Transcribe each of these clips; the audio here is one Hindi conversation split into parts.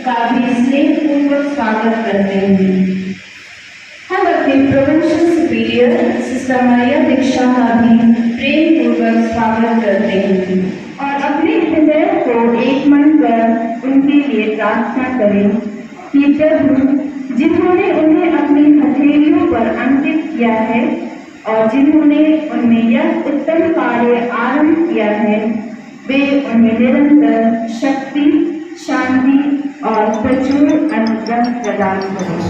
का भी स्नेहपूर्वक स्वागत करते हैं। हम अपने प्रोविंशियल सुपीरियर सिस्टर मारिया दीक्षा का भी प्रेम पूर्वक स्वागत करते हैं और अपने हृदय को एक मन कर उनके लिए प्रार्थना करें कि प्रभु जिन्होंने उन्हें अपनी हथेलियों पर अंकित किया है और जिन्होंने उनमें यह उत्तम कार्य आरंभ किया है, वे उन्हें निरंतर शक्ति, शांति और प्रचुर अनुग्रह प्रदान करें।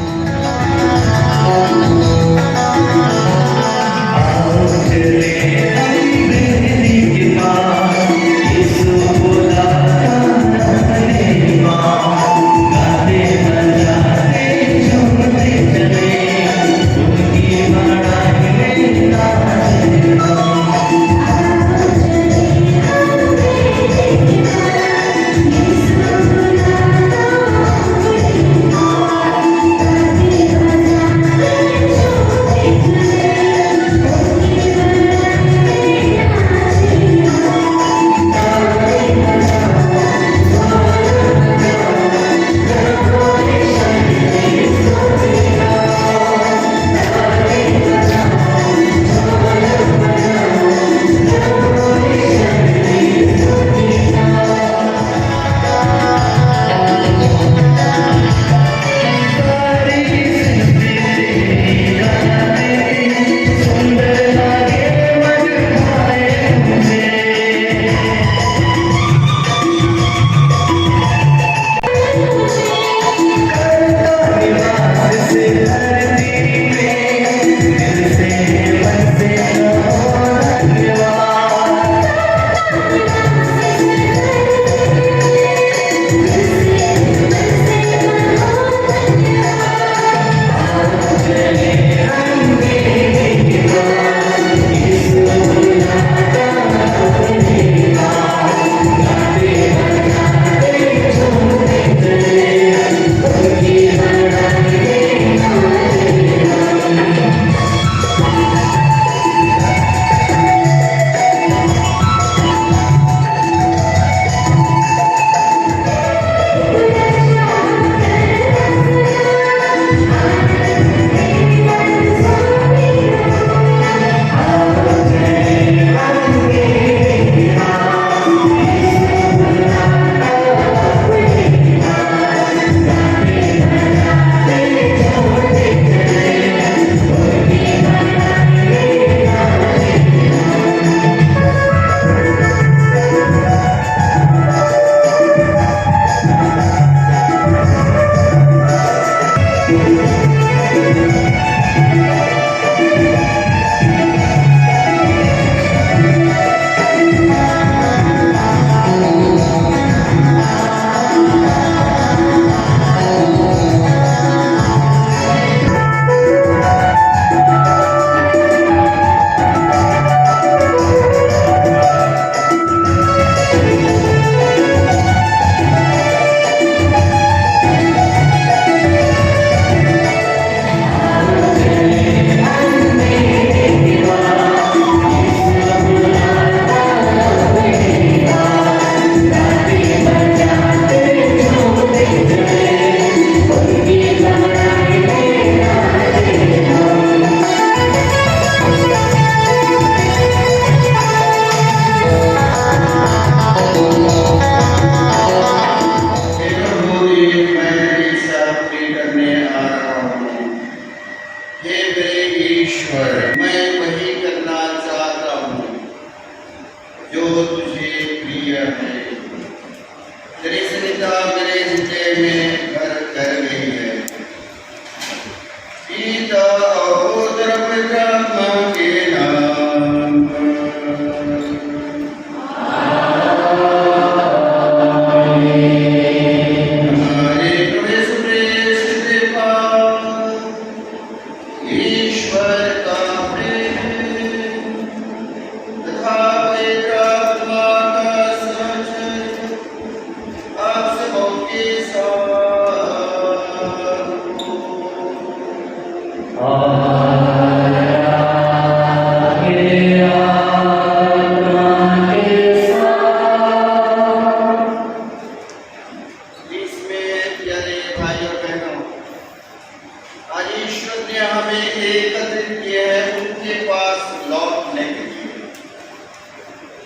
आज ईश्वर ने हमें एक किए हैं उनके पास लौटने के लिए,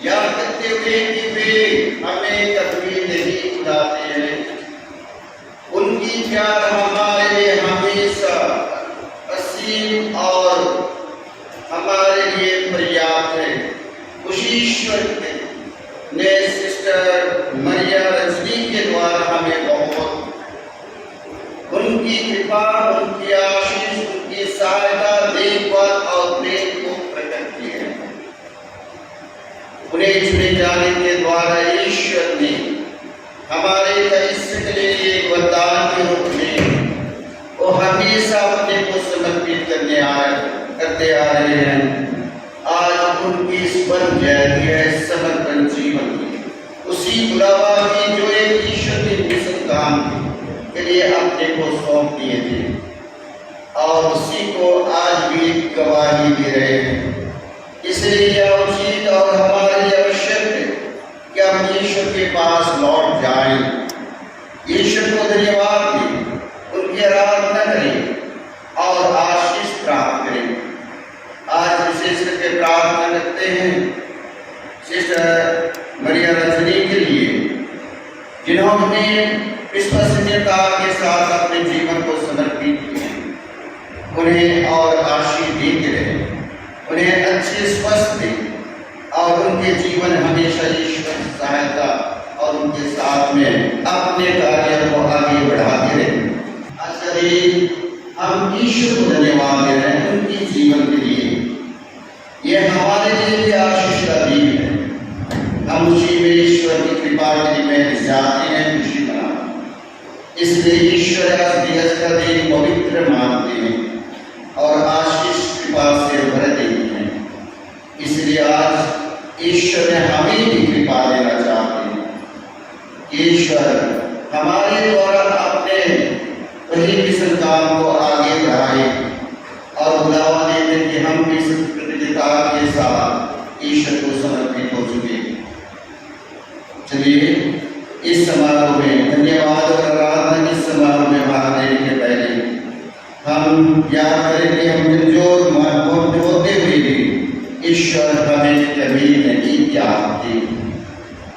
याद करते हुए कि वे हमें कभी नहीं भुलाते हैं। उनकी प्यार हमारे लिए हमेशा असीम और हमारे लिए पर्याप्त है। उस ईश्वर ने सिस्टर मरिया रजनी के द्वारा हमें बहुत उनकी कृपा, उनकी आशीष, उनकी सहायता, देखभाल और प्रेम को प्रकट किया है। उन्हें चुने जाने के द्वारा ईश्वर ने हमारे भविष्य के लिए एक वरदान के रूप में वो हमेशा अपने को समर्पित करते आ रहे हैं। आज उनकी इस बन जाती है समर्पण जीवन की, उसी बुलावा की जो एक ईश्वर के मिशन काम के लिए अपने को सौंप दिए थे, और उसी को आज भी गवाही दे रहे हैं। इसलिए यह उचित और हमारे लिए आवश्यक है कि हम ईश्वर के पास लौट जाएं, ईश्वर को धन्यवाद दें, उनकी आराधना करें और आशीष प्राप्त करें। आज विशेष करके प्रार्थना करते हैं सिस्टर मरिया रजनी के लिए, जिन्होंने विश्वसनीयता के साथ अपने जीवन को समर्पित किया। उन्हें और आशीष देते रहे, उन्हें अच्छे स्वस्थ दे और उनके जीवन हमेशा ईश्वर की सहायता और उनके साथ में अपने कार्य को आगे बढ़ाते रहे। हम ईश्वर को धन्यवाद दे रहे हैं उनके जीवन के लिए। यह हमारे लिए भी आशीष का दिन है। हम उसी में ईश्वर की कृपा के लिए जाते हैं, खुशी मनाते। इसलिए ईश्वर का दिवस का दिन पवित्र मानते हैं और आशीष कृपा से भर देते हैं। इसलिए आज ईश्वर ने हमें भी कृपा देना चाहते हैं। ईश्वर हमारे द्वारा अपने वही मिशन काम को आगे बढ़ाए और बुलावा देते कि हम भी प्रतियोगिता के साथ ईश्वर को समर्पित हो चुके। चलिए इस समारोह में धन्यवाद और आराधना के समारोह में भाग लेने के पहले हम याद करें कि हम जो होते हुए भी ईश्वर हमें कभी नहीं त्याग दी।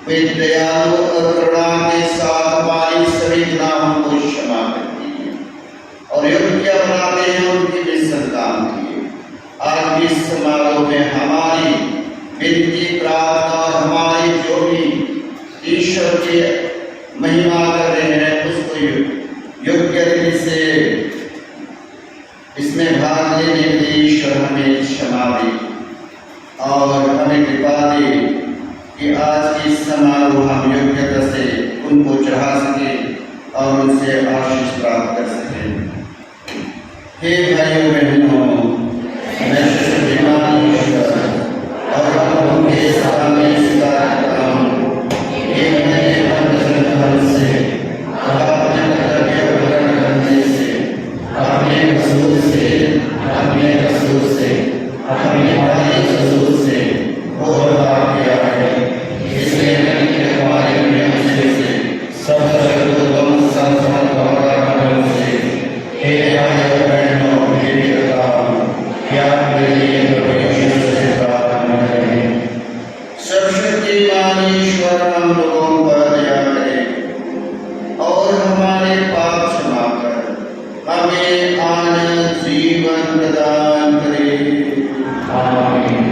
वे दयालु और करुणा के साथ हमारी सभी गुनाहों को क्षमा करती है और योग्य बनाते हैं उनके मिशन काम किए। आज भी इस समारोह में हमारी विनती, प्रार्थना और हमारी जो भी ईश्वर की महिमा कर रहे हैं उसको योग्य रीति से इसमें भाग लेने के लिए ईश्वर हमें क्षमा दे और हमें कृपा दे कि आज की समारोह हम योग्यता से उनको चढ़ा सके और उनसे आशीष प्राप्त कर सके। हे भाइयों बहनों, मैं और उनके सामने स्वीकार करता हूँ कि मैंने अपने से, अपने कर्तव्य पूर्ण करने से, अपने कसूर से, अपने कसूर से, अपने भाई कसूर से बहुत पाप किया है। इसलिए मैंने हमारे नियम से सब सर्वोत्तम संसार भगवान से हे भाइयों बहनों मेरी करता हूँ क्या मेरे लिए परमेश्वर से प्रार्थना करें। सर्वशक्तिमान ईश्वर हम लोगों पर दया करे और हमारे पाप क्षमा कर हमें आनंद जीवन प्रदान करे। आमीन।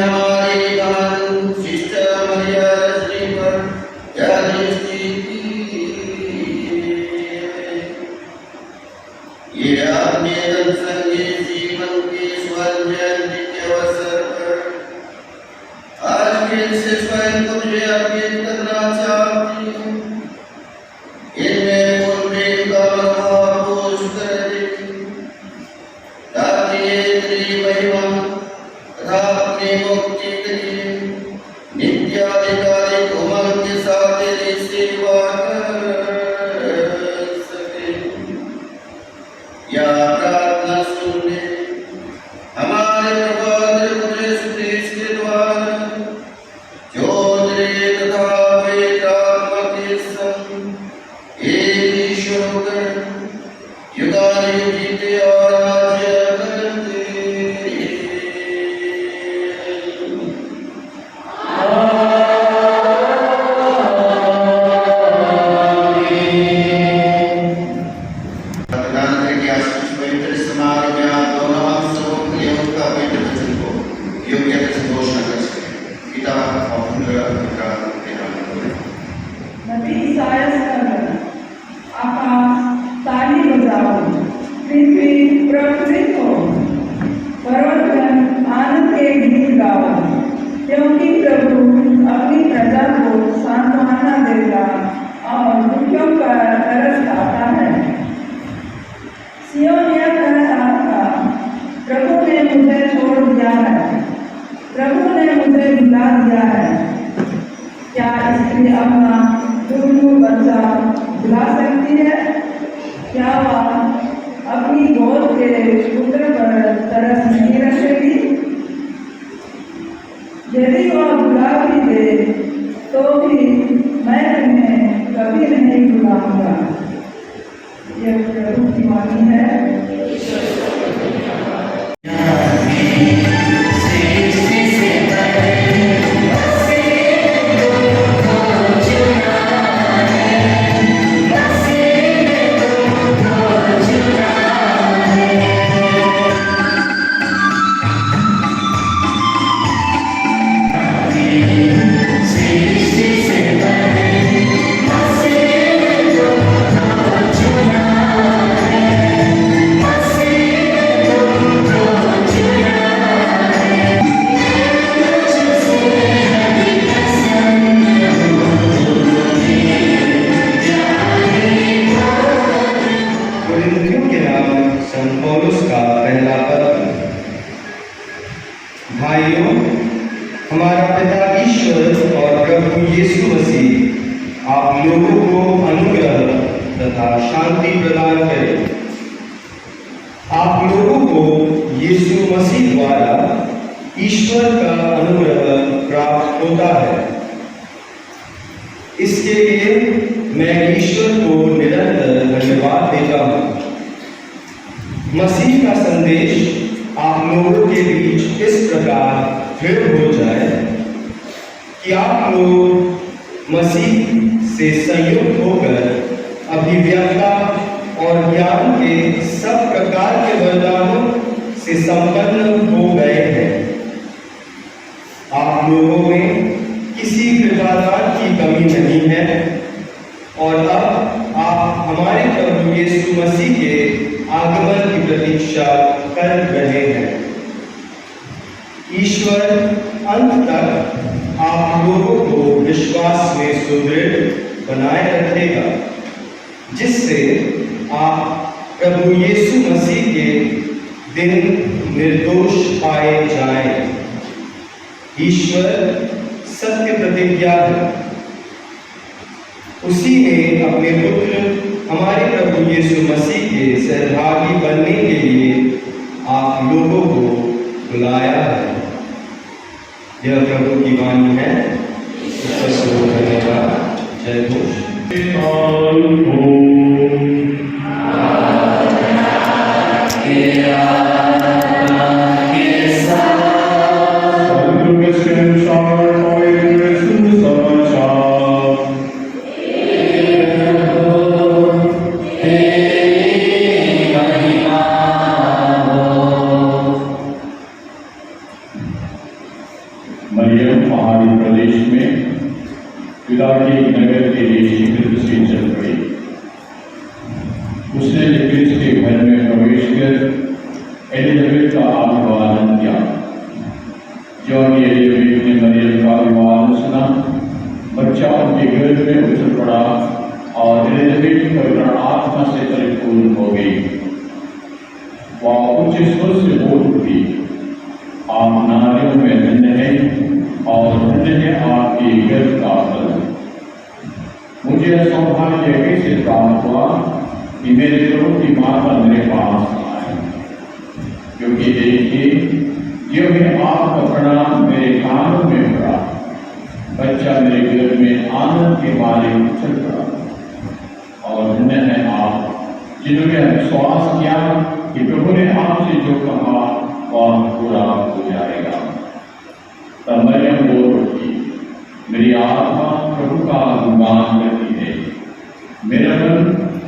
हमारी बहन सिस्टर मरिया रजनी पर क्या दृष्टि की। ये आपने जनसंघी जीवन की स्वर्ण जयंती के अवसर पर आज फिर से स्वयं को मुझे अर्पित करना चाहती हूँ। इनमें पूर्ण प्रेम का मनोभाव पोष कर देती ताकि ये तेरी महिमा तथा अपनी मुक्ति के लिए नित्याधिकारी कोमल के साथ तेरी सेवा कर सके। या प्रार्थना सुन ले हमारे प्रभु यीशु क्रिस्त के द्वारा, जो तेरे तथा पवित्र आत्मा के संग एक ईश्वर होकर युगानुयुग जीते और राज्य करते हैं। प्रदान करके आज कुछ पवित्र समारोह में आप दोनों हम सबों के लिए उनका पवित्र वचन को योग्यता से घोषणा कर सकें। पिता और पुत्र और पवित्र आत्मा के नाम में। नबी ईसायास का गाना, आकाश ताली बजाओ, पृथ्वी प्रफुल्लित हो, पर्वतगण आनंद के गीत गाओ, क्योंकि प्रभु अपनी प्रजा को सांत्वना देगा और दुखियों का तरस खाता है। सिय्योन यह कह रहा था, प्रभु ने मुझे छोड़ दिया है, प्रभु ने मुझे भुला दिया है। क्या स्त्री अपना दुर्गुण बच्चा भुला सकती है? क्या वह अपनी गोद के पुत्र पर तरस नहीं रखेगी? यदि वह भुला भी दे तो भी मैं तुम्हें कभी नहीं भुलाऊंगा। यह प्रभु की वाणी है। संत पौलुस का पहला पत्र। भाइयों, हमारा पिता ईश्वर और प्रभु यीशु मसीह आप लोगों को अनुग्रह तथा शांति प्रदान करे। आप लोगों को यीशु मसीह द्वारा ईश्वर का अनुग्रह प्राप्त होता है। इसके लिए मैं ईश्वर को निरंतर धन्यवाद देता हूँ। मसीह का संदेश आप लोगों के बीच इस प्रकार दृढ़ हो जाए कि आप लोग मसीह से संयुक्त होकर अभिव्यक्ता और ज्ञान के सब प्रकार के वरदानों से संपन्न हो गए हैं। आप लोगों में किसी कृपादान की कमी नहीं है और अब आप हमारे प्रभु यीशु मसीह के आगमन की प्रतीक्षा कर रहे हैं। ईश्वर अंत तक आप लोगों को विश्वास में सुदृढ़ बनाए रखेगा, जिससे आप प्रभु यीशु मसीह के दिन निर्दोष पाए जाएं। ईश्वर सत्य प्रतिज्ञा है। उसी ने अपने पुत्र हमारे प्रभु यीशु मसीह के सहभागी बनने के लिए आप लोगों को बुलाया है। यह प्रभु की वाणी है। धन्यवाद। जय घोष। मरियम पहाड़ी प्रदेश में पिता के नगर के लिए शीघ्र से चल पड़ी। उसने एलिजाबेथ के घर में प्रवेश कर एलिजाबेथ का अभिवादन किया। ज्यों ही एलिजाबेथ ने मरियम का अभिवादन सुना, बच्चा उनके गर्भ में उछल पड़ा और एलिजाबेथ पवित्र आत्मा से परिपूर्ण हो गई। वह उच्च स्वर से बोल उठी, आप नारियों में धन्य हैं और धन्य है आपके गर्भ का फल। मुझे सौभाग्य कैसे प्राप्त हुआ कि मेरे प्रभु की माता मेरे पास आए, क्योंकि देखिए जो है आपका प्रणाम मेरे कानों में पड़ा, बच्चा मेरे गर्भ में आनंद के मारे उछल पड़ा। और धन्य है आप जिन्होंने विश्वास किया कि प्रभु ने आपसे जो कहा वह पूरा हो जाएगा। तब मरियम बोल उठी, मेरी आत्मा प्रभु का गुणगान करती है, मेरा मन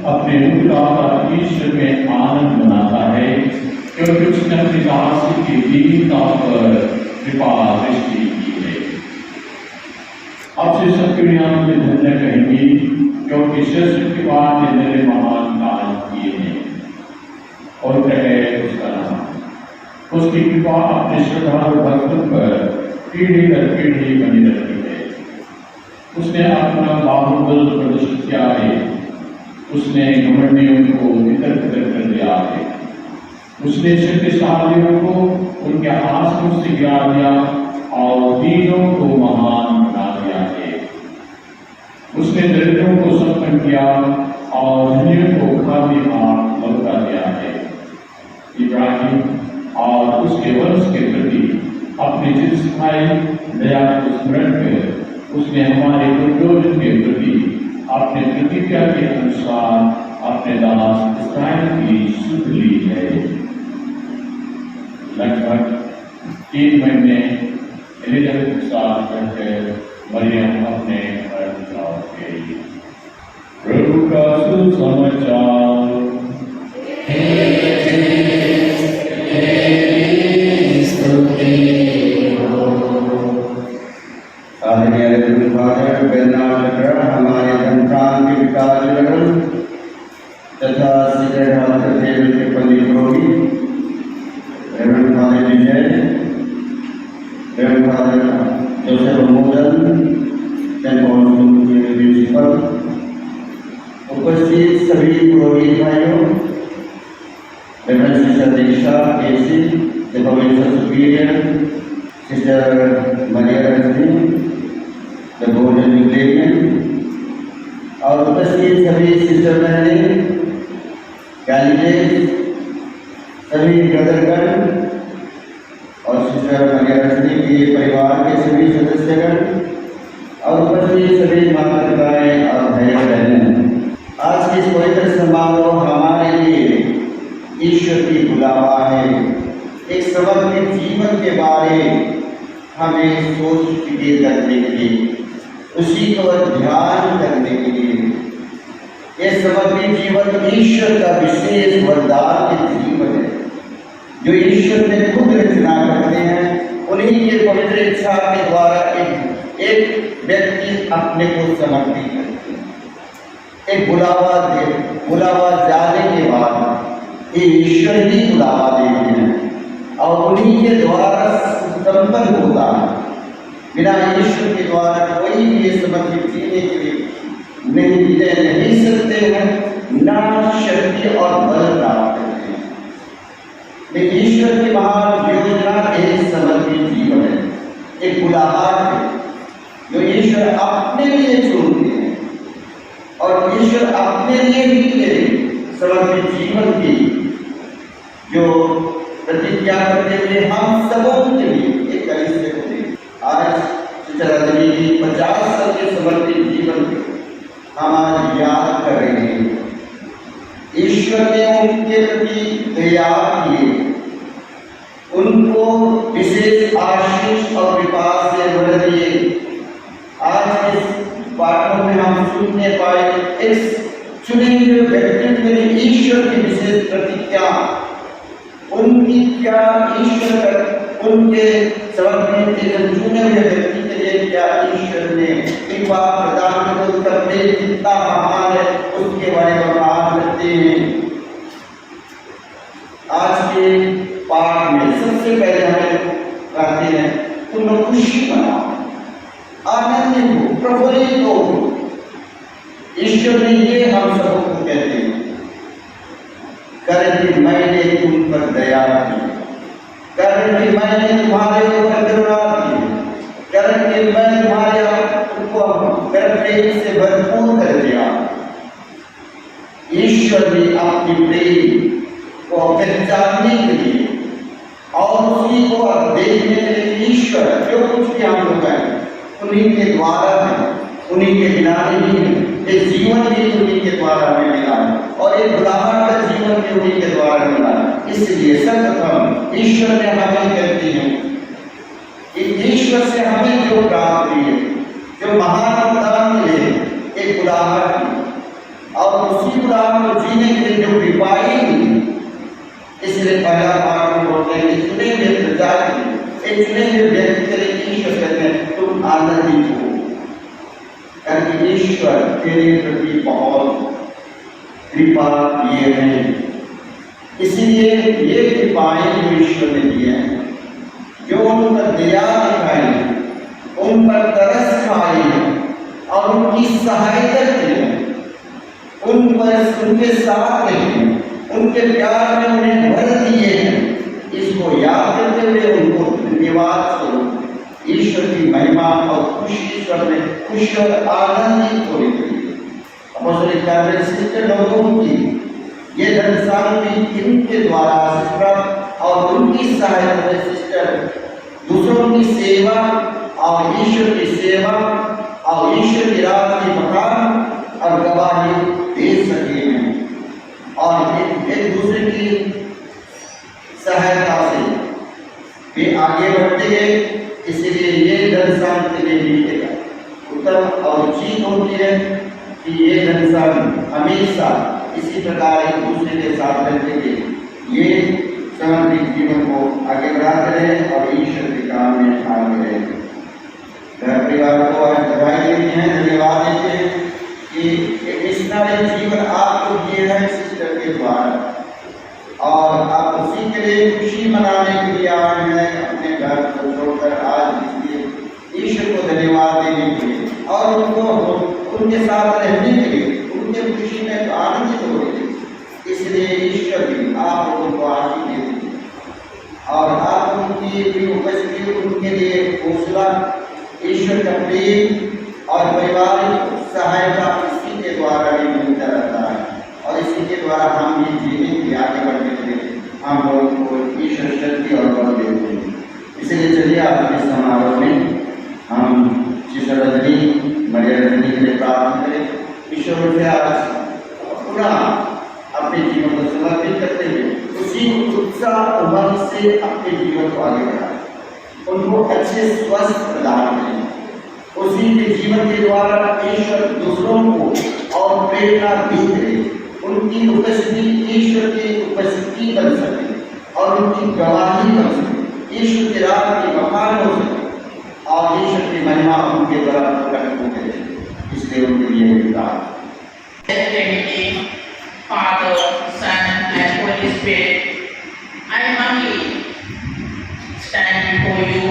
अपने उद्धाता ईश्वर में आनंद मनाता है, क्योंकि उसने अपनी दासी की दीनता पर कृपा दृष्टि की है। आपसे सब दुनिया में धन्य कहेंगी, क्योंकि सृष्टि के बाद ने मेरे महान कार्य किए हैं। और कहे उसका नाम, उसकी कृपा अपने श्रद्धालु भक्तों पर पीढ़ी दर पीढ़ी बनी रहती है। उसने अपना बाहुबल प्रदर्शित किया है, उसने घमंडियों को इधर उधर कर दिया है, उसने शक्तिशालियों को उनके आसन से गिरा दिया और दीनों को महान बना दिया है। उसने दरिद्रों को संपन्न किया और धनियों को खाली हाथ लौटा दिया है। इब्राहिम और उसके वंश के प्रति अपनी चिरस्थायी दया को स्मरण कर उसने हमारे पूर्वजों के प्रति अपने प्रतिज्ञा के अनुसार अपने दास इस्राएल की सुध ली है। लगभग 3 महीने एलिजाबेथ के साथ रहकर मरियम अपने घर लौट गई। प्रभु का सुसमाचार। हमारे धनप्राण के विकास तथा के पंडित रोगी reverend father Vijay, reverend father Joseph Modan, principal, उपस्थित सभी पुरोहित भाइयों, reverend sister Diksha KC, the provincial superior, sister Maria Rajni, the golden jubilarian, और उपस्थित सभी सिस्टर बहनें, कैंडिडेट, सभी ब्रदरगण और सिस्टर मरिया रजनी के परिवार के सभी सदस्यगण और उपस्थित सभी माता पिताएं और भाई बहनें, आज के इस पवित्र समारोह हमारे लिए ईश्वर की बुलावा है। एक समर्पित जीवन के बारे हमें सोच फिक्र करने के लिए, उसी को ध्यान करने के लिए, यह समर्पित जीवन ईश्वर का विशेष वरदान के जीवन है जो ईश्वर ने खुद रचना करते हैं। उन्हीं के पवित्र इच्छा के द्वारा एक व्यक्ति अपने को समर्पित करते हैं। एक बुलावा जाने के बाद ये ईश्वर ही बुलावा देते हैं और उन्हीं के द्वारा संपन्न होता है। बिना ईश्वर के द्वारा कोई भी समर्पित जीने के लिए नहीं सकते हैं, ना शक्ति और बल प्राप्त करते हैं। लेकिन ईश्वर की महान योजना एक समर्पित जीवन है, एक बुलाहट है जो ईश्वर अपने लिए चुनते हैं और ईश्वर अपने लिए ही समर्पित जीवन की जो प्रतिज्ञा करते हुए हम सबों के लिए एक कलिसिया होते हैं। आज सिस्टर रजनी जी 50 साल के समर्पित जीवन हम आज याद कर रहे हैं। ईश्वर ने उनके प्रति दया किए, उनको विशेष आशीष और विकास से भर दिए। आज इस पाठों में हम सुनने पाए इस चुने हुए व्यक्ति के लिए ईश्वर की विशेष प्रतिज्ञा, उनकी क्या ईश्वर उनके समर्पित चुने हुए व्यक्ति के लिए क्या ईश्वर ने कृपा प्रदान कर उसका प्रेम कितना महान है उसके बारे में बात करते हैं। आज के पाठ में सबसे पहले हमें कहते हैं तुम लोग खुशी मनाओ, आनंदित हो, प्रफुल्लित हो। ईश्वर ने ये हम सबको कहते हैं करके मैंने तुम पर दया की, करके मैंने तुम्हारे ऊपर करुणा की, करके मैं तुम्हारे तुमको प्रेम से भरपूर कर दिया। ईश्वर ने अपनी प्रेम को पहचानने के लिए और उसी को देखने के लिए ईश्वर जो कुछ भी हम लोग हैं उन्हीं के द्वारा है, उन्हीं के बिना नहीं है। ये जीवन भी उन्हीं के द्वारा हमें मिला है और एक बुढ़ापा का जीवन भी उन्हीं के द्वारा मिला है। इसलिए सर्वप्रथम ईश्वर ने हमें कहते हैं कि ईश्वर से हमें जो प्राप्त हुई है, जो महान वरदान मिले, एक बुढ़ापा और उसी बुढ़ापा को जीने के लिए जो कृपाई मिली। इसलिए पहला पाठ में बोलते हैं कि चुने हुए प्रजा के एक चुने हुए व्यक्ति के लिए ईश्वर कहते हैं तुम आनंदित हो, क्योंकि ईश्वर तेरे प्रति बहुत कृपा किए हैं। इसलिए ये कृपाएं जो ईश्वर ने दिए हैं, जो उन पर दया दिखाई, उन पर तरस खाई और उनकी सहायता की, उन पर उनके साथ रहे, उनके प्यार में उन्हें भर दिए हैं। इसको याद करते हुए उनको धन्यवाद स्वरूप ईश्वर की महिमा और खुशी ईश्वर में खुश और आनंदित होने के लिए अपॉस्टल सिस्टर लोगों की ये धन शांति इनके द्वारा सिस्टर और उनकी सहायता में सिस्टर दूसरों की सेवा और ईश्वर की सेवा और ईश्वर की राह की मकान और गवाही दे सके हैं और एक दूसरे की सहायता से वे आगे बढ़ते गए। इसलिए ये धन शांति में मिलेगा उत्तम और उचित होती है कि ये धन शांति हमेशा इसी प्रकार एक दूसरे के साथ रहते हुए ये सामाजिक जीवन को आगे बढ़ाते रहे और ईश्वर के काम में आगे रहे। घर परिवार को आज दवाई देते हैं, धन्यवाद देते हैं कि मिशनरी जीवन आपको दिए हैं सिस्टर के द्वारा और आप उसी के लिए खुशी मनाने के लिए आए हैं, अपने घर को छोड़कर आज इसलिए ईश्वर को धन्यवाद देने के लिए और उनको उनके साथ रहने के लिए उनके खुशी में आनंदित हो रहे। इसलिए ईश्वर भी आप लोगों को आशीष देते हैं और आप उनकी भी उपस्थिति उनके लिए हौसला, ईश्वर का प्रेम और परिवार सहायता इसी के द्वारा भी मिलता रहता है और इसी के द्वारा हम भी जीने के आगे बढ़ने के लिए हम लोगों को ईश्वर शक्ति और बल देते हैं। इसलिए चलिए आज के समारोह में हम सिस्टर रजनी मरिया रजनी के लिए प्रार्थना करें। ईश्वर से आज पुनः अपने जीवन को समर्पित करते हुए उसी उत्साह उमंग से अपने जीवन को आगे बढ़ाएं, उनको अच्छे स्वस्थ प्रदान करें। उसी के जीवन के द्वारा ईश्वर दूसरों को और प्रेरणा भी करे, उनकी उपस्थिति ईश्वर की उपस्थिति बन सके और उनकी गवाही बन सके, ईश्वर की राह की बखान हो सके और ईश्वर की महिमा उनके द्वारा प्रकट हो जाए। इसलिए उनके लिए Trinity, Father, Son, and Holy Spirit, I humbly stand before you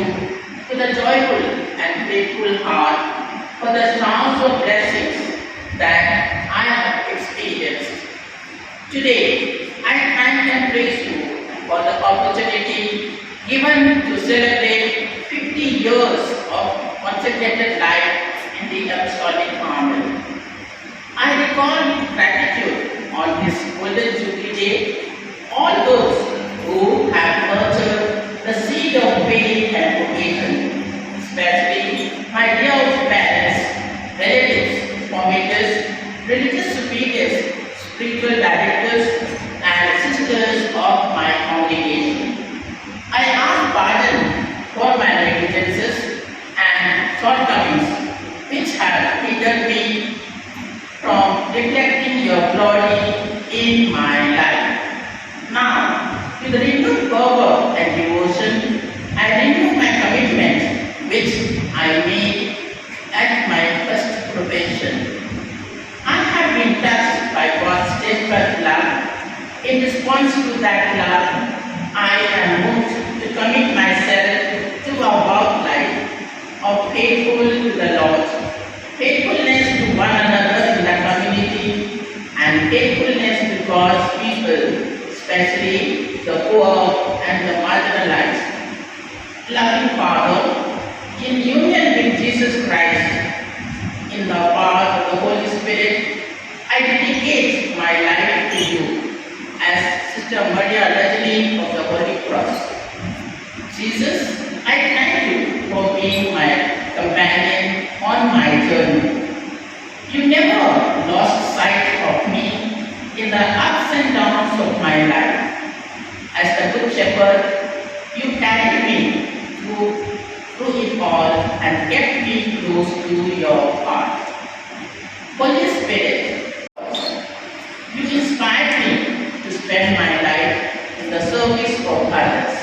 with a joyful and grateful heart for the showers of blessings that I have experienced. Today, I thank and praise you for the opportunity given to celebrate 50 years of consecrated life in the Apostolic Family. I recall with gratitude on this golden Jubilee Day all those who have nurtured the seed of faith and vocation, especially my dear parents, relatives, formators, religious superiors, spiritual directors, and sisters of my congregation. I ask pardon for my negligences and shortcomings which have hindered me from reflecting your glory in my life. Now, response to that love, I am moved to commit myself to a work life of faithful to the Lord, faithfulness to one another in the community, and faithfulness to God's people, especially the poor and the marginalized. Loving Father, in union with Jesus Christ, in the power of the Holy Spirit, I dedicate my life to you as Sister Maria Rajani of the Holy Cross. Jesus, I thank you for being my companion on my journey. You never lost sight of me in the ups and downs of my life. As the Good Shepherd, you carried me through it all and kept me close to your heart. Holy Spirit, you inspired me to spend my life in the service of others.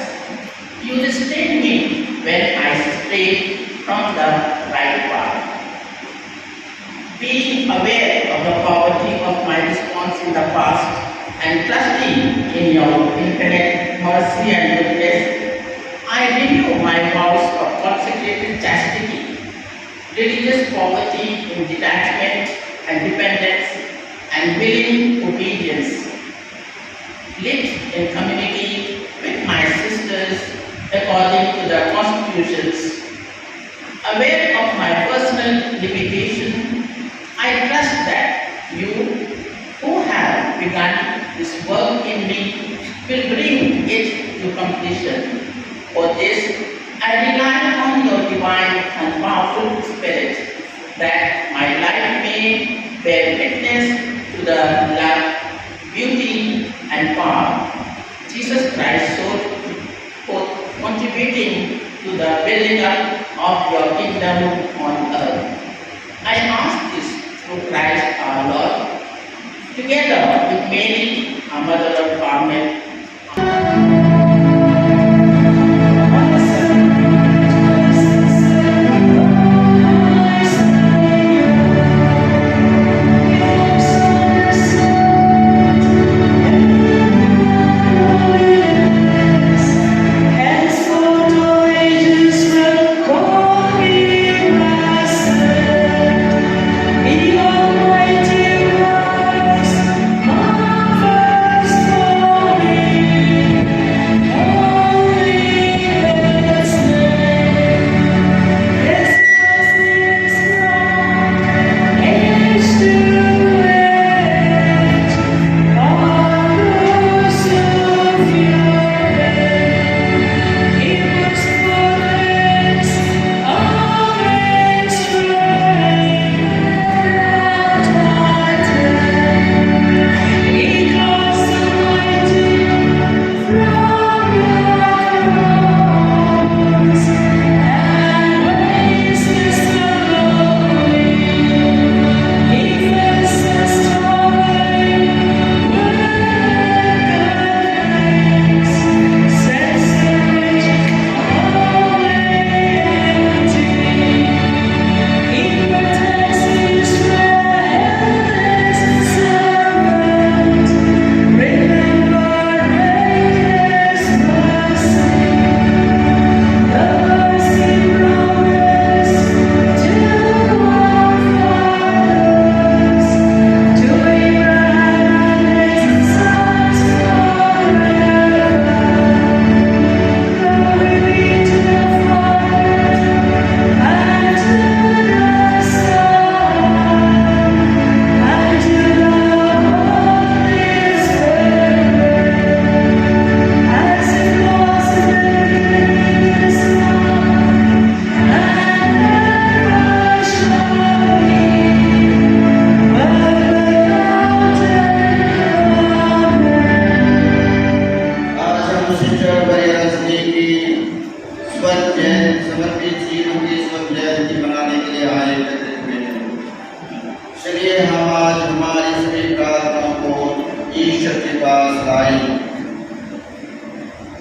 You restrained me when I strayed from the right path. Being aware of the poverty of my response in the past and trusting in your infinite mercy and goodness, I renew my vows of consecrated chastity, religious poverty in detachment and dependence, and willing obedience. Live in community with my sisters according to the constitutions. Aware of my personal limitation, I trust that you, who have begun this work in me, will bring it to completion. For this, I rely on your divine and powerful Spirit, that my life may bear witness to the love, beauty, and power Jesus Christ showed forth, contributing to the building up of your kingdom on earth. I ask this through Christ our Lord, together with Mary, our Mother of God.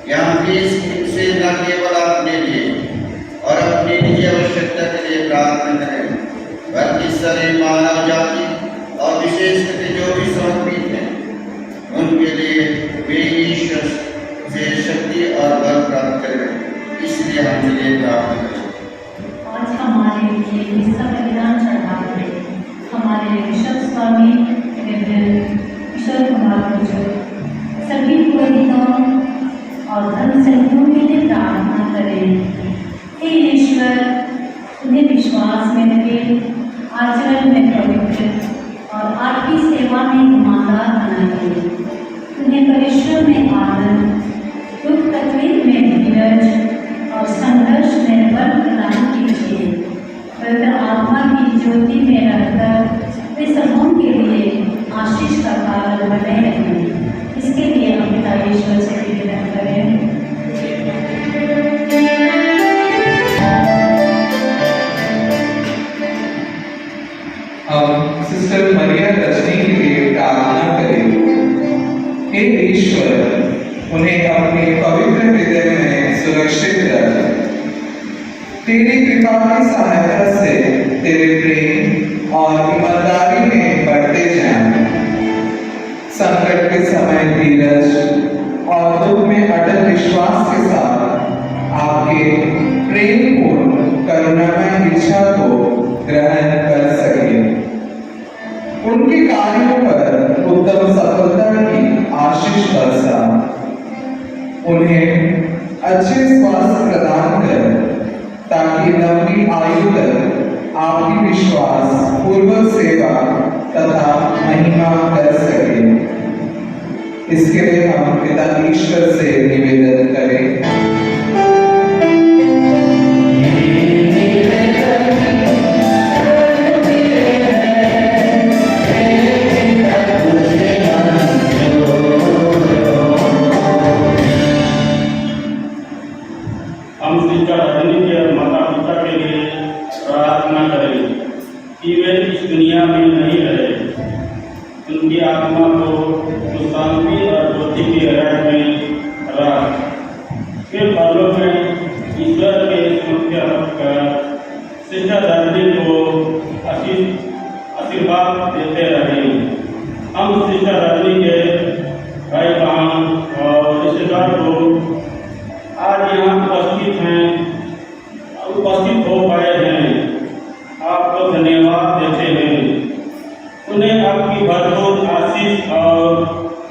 यहाँ फीस से न केवल अपने लिए और अपनी निजी आवश्यकता के लिए प्रार्थना करें, बल्कि सारी मानव जाति और विशेष करके जो भी समर्पित हैं उनके लिए वे ईश्वर से शक्ति और बल प्राप्त करें, इसलिए हम ये प्रार्थना करें। आज हमारे लिए इसका बलिदान चढ़ाते हमारे ऋषभ स्वामी ईश्वर कुमार बुजुर्ग सभी पुरोहितों और धर्म संघों के लिए प्रार्थना करें। हे ईश्वर, उन्हें विश्वास में लगे, आचरण में पवित्र और आपकी सेवा में ईमानदार बनाइए। उन्हें परिश्रम में आनंद, दुख तकलीफ में धीरज और संघर्ष में बल प्रदान कीजिए। पवित्र आत्मा की ज्योति में रहकर वे सबों के लिए आशीष का कारण बने रहें। इसके लिए हम पिता ईश्वर से निवेदन करें। हम सिस्टर मरिया रजनी के लिए प्रार्थना करें। हे ईश्वर, उन्हें अपने पवित्र हृदय में सुरक्षित रख। तेरी कृपा की सहायता से तेरे प्रेम और ईमानदारी में बढ़ते जाएं। संकट के समय धीरज और दुख में अटल विश्वास के साथ आपके प्रेमपूर्ण करुणामय इच्छा को ग्रहण कर सके। उनके कार्यों पर उत्तम सफलता की आशीष बरसा। उन्हें अच्छे स्वास्थ्य प्रदान कर ताकि लंबी आयु तक आपकी विश्वास पूर्वक सेवा तथा महिमा कर सके। इसके लिए हम पिता ईश्वर से निवेदन करें। हम शिक्षा रजनी के माता पिता के लिए प्रार्थना करें कि वे इस दुनिया में नहीं रहे, उनकी आत्मा को शांति और ज्योति की रहर में रख। के फलों में ईश्वर के मुख्य कर शिक्षा रजनी को आशीर्वाद देते रहे। हम शिक्षा रजनी के भाई बहन और रिश्तेदार को आज यहाँ उपस्थित हो पाए हैं, आपको धन्यवाद देते हैं। उन्हें आपकी भरपूर आशीष और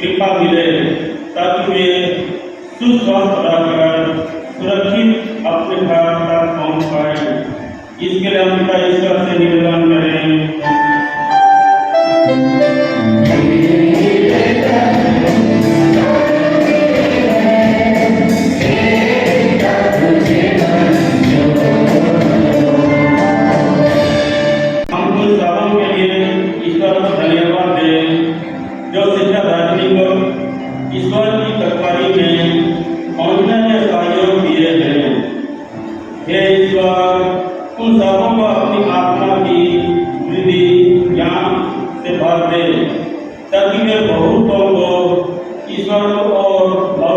कृपा मिले ताकि वे सुस्वस्थ रहकर सुरक्षित अपने घर तक पहुँच पाए। इसके लिए हम पिता ईश्वर से निवेदन करें। ईश्वर की तकवारी में पहुंचने में सहयोग दिए हैं। हे ईश्वर, उन सबों को अपनी आत्मा की वृद्धि ज्ञान से भर दे ताकि वे बहुतों को ईश्वर को और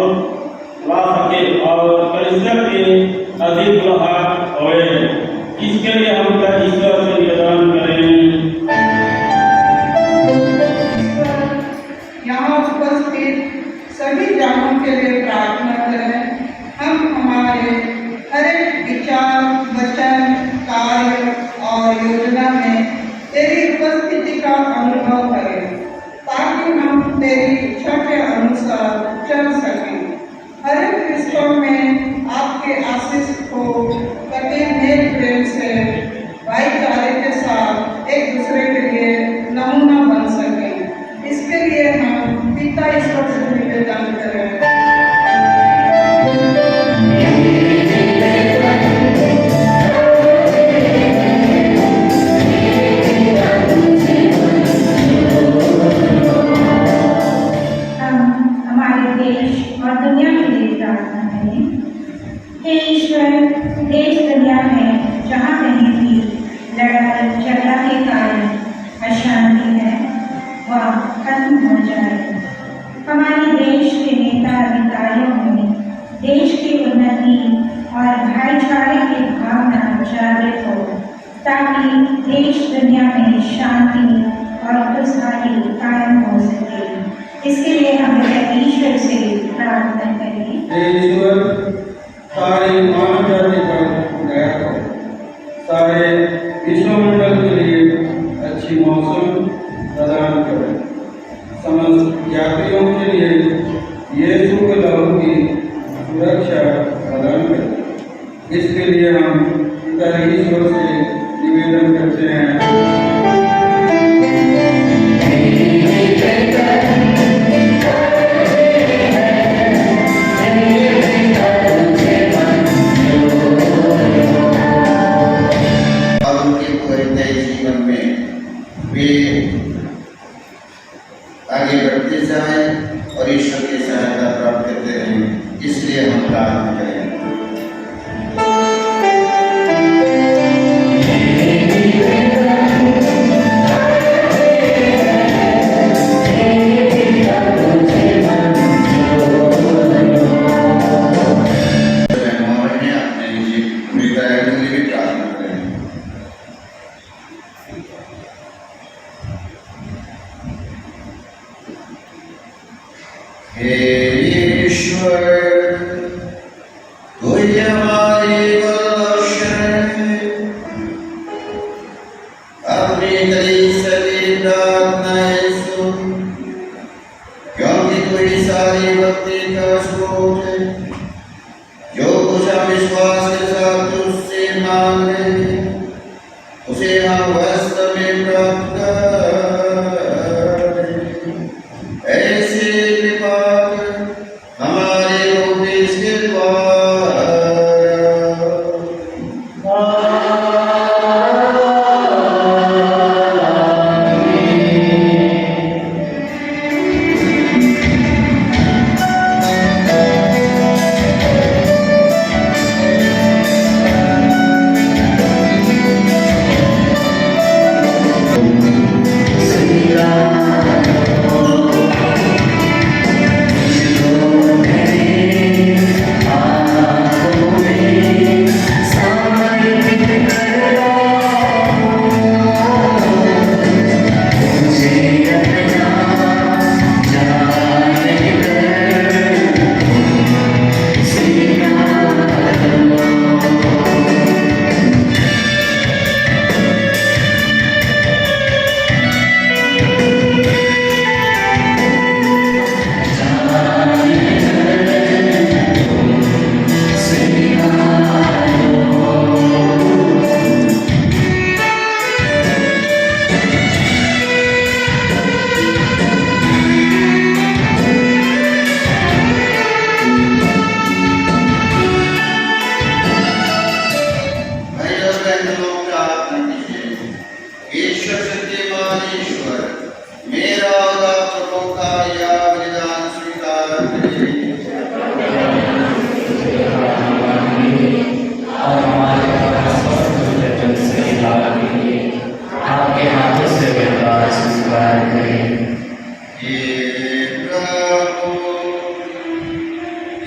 ला सके और परिश्रम के अधिक लाभ होए। इसके लिए हम ईश्वर से निवेदन करें। यहाँ उपस्थित सभी जानों के लिए प्रार्थना करें। हम हमारे हर एक विचार, वचन, कार्य और योजना में तेरी उपस्थिति का अनुभव करें ताकि हम तेरी इच्छा के अनुसार चल सकें। हर एक विषयों में आपके आशीष को कटे मेल प्रेम से भाईचारे के साथ एक दूसरे के लिए नमूना बन सकें। इसके लिए हम पिता ईश्वर से निवेदन करें। हमारे देश और दुनिया के लिए प्रार्थना करें। हे ईश्वर, देश दुनिया में जहाँ कहीं भी लड़ाई झगड़ा के कारण अशांति है वह खत्म हो जाए। हमारे देश के नेता अधिकारियों में देश की उन्नति और भाईचारे की भावना जागृत हो ताकि देश दुनिया में शांति और खुशहाली कायम हो सके। इसके लिए हमें ईश्वर से प्रार्थना करें। हे ईश्वर, सारी मानव जाति पर दया करो। सारे विश्वमंडल के लिए अच्छी मौसम प्रदान करें। समस्त यात्रियों के लिए यीशु के लहू की सुरक्षा प्रदान करें। इसके लिए हम पिता ईश्वर से निवेदन करते हैं। और उनके पूरे नए जीवन में वे आगे बढ़ते जाएं और ईश्वर की सहायता प्राप्त करते रहें, इसलिए हम प्रार्थना करें। अपने लिए पिता के लिए भी प्रार्थना करें। हे ईश्वर, तू ही हमारी बलशरण है। अपनी कलीसिया की प्रार्थनाएं सुन, क्योंकि तू ही सारी भक्ति का स्रोत है। जो कुछ हम विश्वास के साथ तुझसे मांग रहे हैं, उसे हम वास्तव में प्राप्त करें। ऐसे कृपा कर हमारे उपदेश के द्वारा। ईश्वर शक्तिमान ईश्वर, मेरा और आप लोगों का यह बलिदान स्वीकार करें। और हमारे भजन से आपके हाथों से बलिदान स्वीकार करें। हे प्रभु,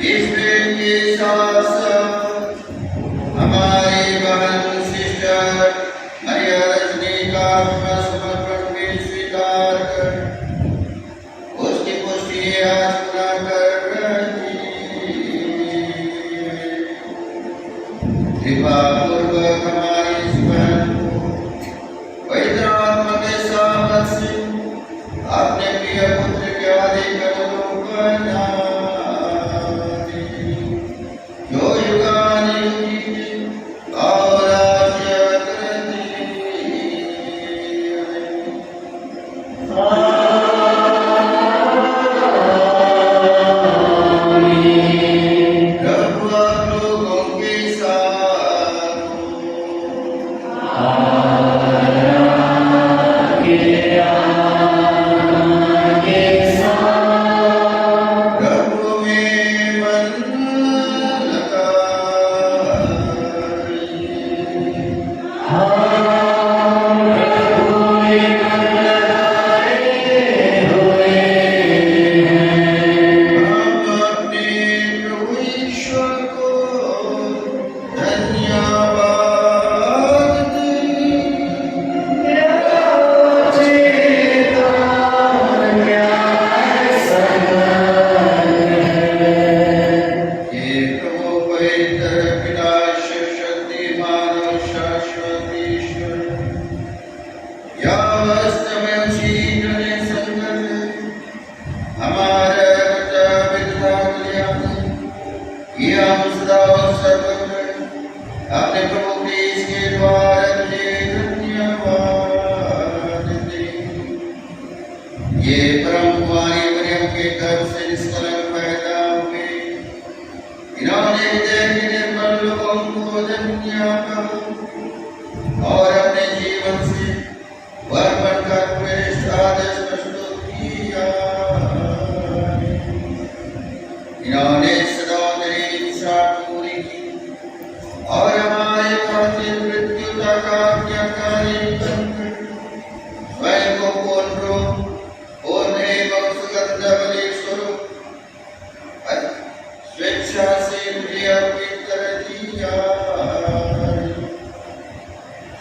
इस दिन के साथ हमारी बहन सिस्टर मरिया रजनी का समर्पण भी स्वीकार कर, उसकी पुष्टि आज पूरा कर रही। कृपा पूर्वक हमारी इस बहन को पवित्र आत्मा के साथ से अपने प्रिय पुत्र के आदि कदमों पर जो युगानुयुगी और राज्य करती प्रभु आप लोगों के साथ प्रभु में मन हम अपने प्रभु ईश्वर को धन्यवाद दें।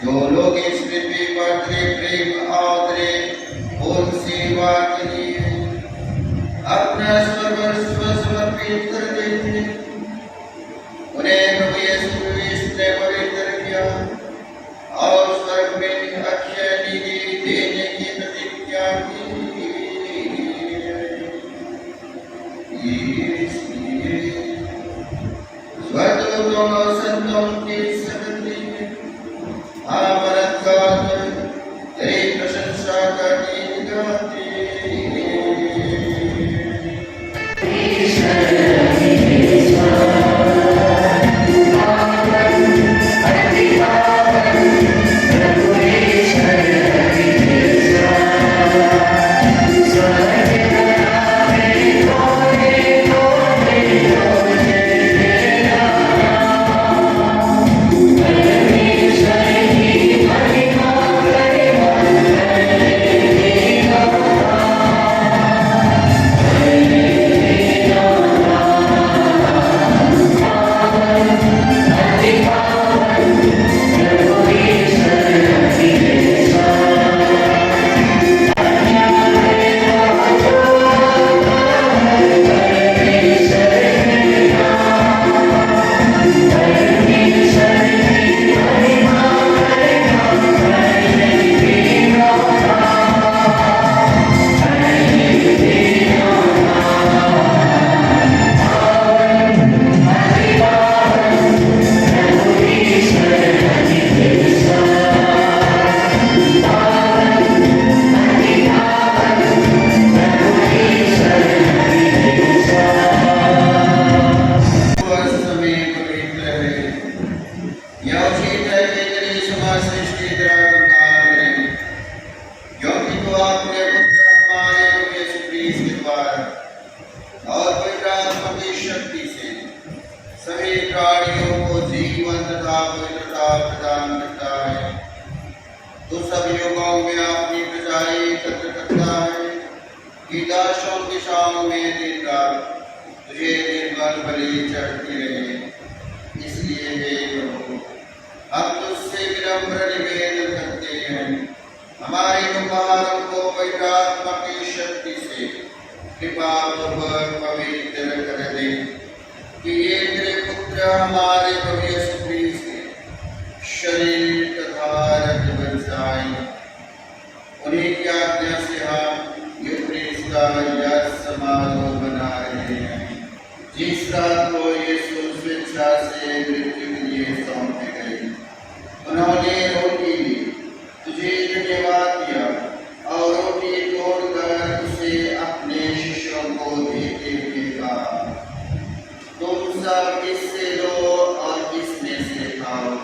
जो लोग इस पृथ्वी पर तेरे प्रेम आदरे और सेवा के लिए अपना सर्वस्व समर्पित कर देते, उन्हें प्रभु यीशु क्रिस्त ने पवित्र किया और स्वर्ग में अक्षय निधि देने की प्रतिज्ञा की। इसलिए स्वर्गदूतों और संतों की संगति में आमरत गाकर तेरी प्रशंसा का गीत गाते। सभी प्राणियों को जीवन तथा पवित्रता प्रदान करता है। तो सब युगों में अपनी प्रजाएं एकत्र करता है कि दर्शों दिशाओं में दिन रात तुझे निर्मल बलि चढ़ती रहे। इसलिए हे प्रभु, हम तुझसे विनम्र निवेदन करते हैं, हमारे उपहारों को पवित्र आत्मा की शक्ति से कृपा पूर्वक पवित्र कर दे, कि ये तेरे पुत्र हमारे प्रभु यीशु क्रिस्त के शरीर तथा रक्त बन जाएं। उन्हीं की आज्ञा से हम यूक्रिस्ट का यह समारोह बना रहे हैं, जिस रात को यीशु स्वेच्छा से मृत्यु के लिए सौंपे गए। उन्होंने रोटी ली, तुझे धन्यवाद दिया और रोटी तोड़कर उसे अपने शिष्यों को देते हुए कहा, तुम सब इससे लो और इसमें से खाओ,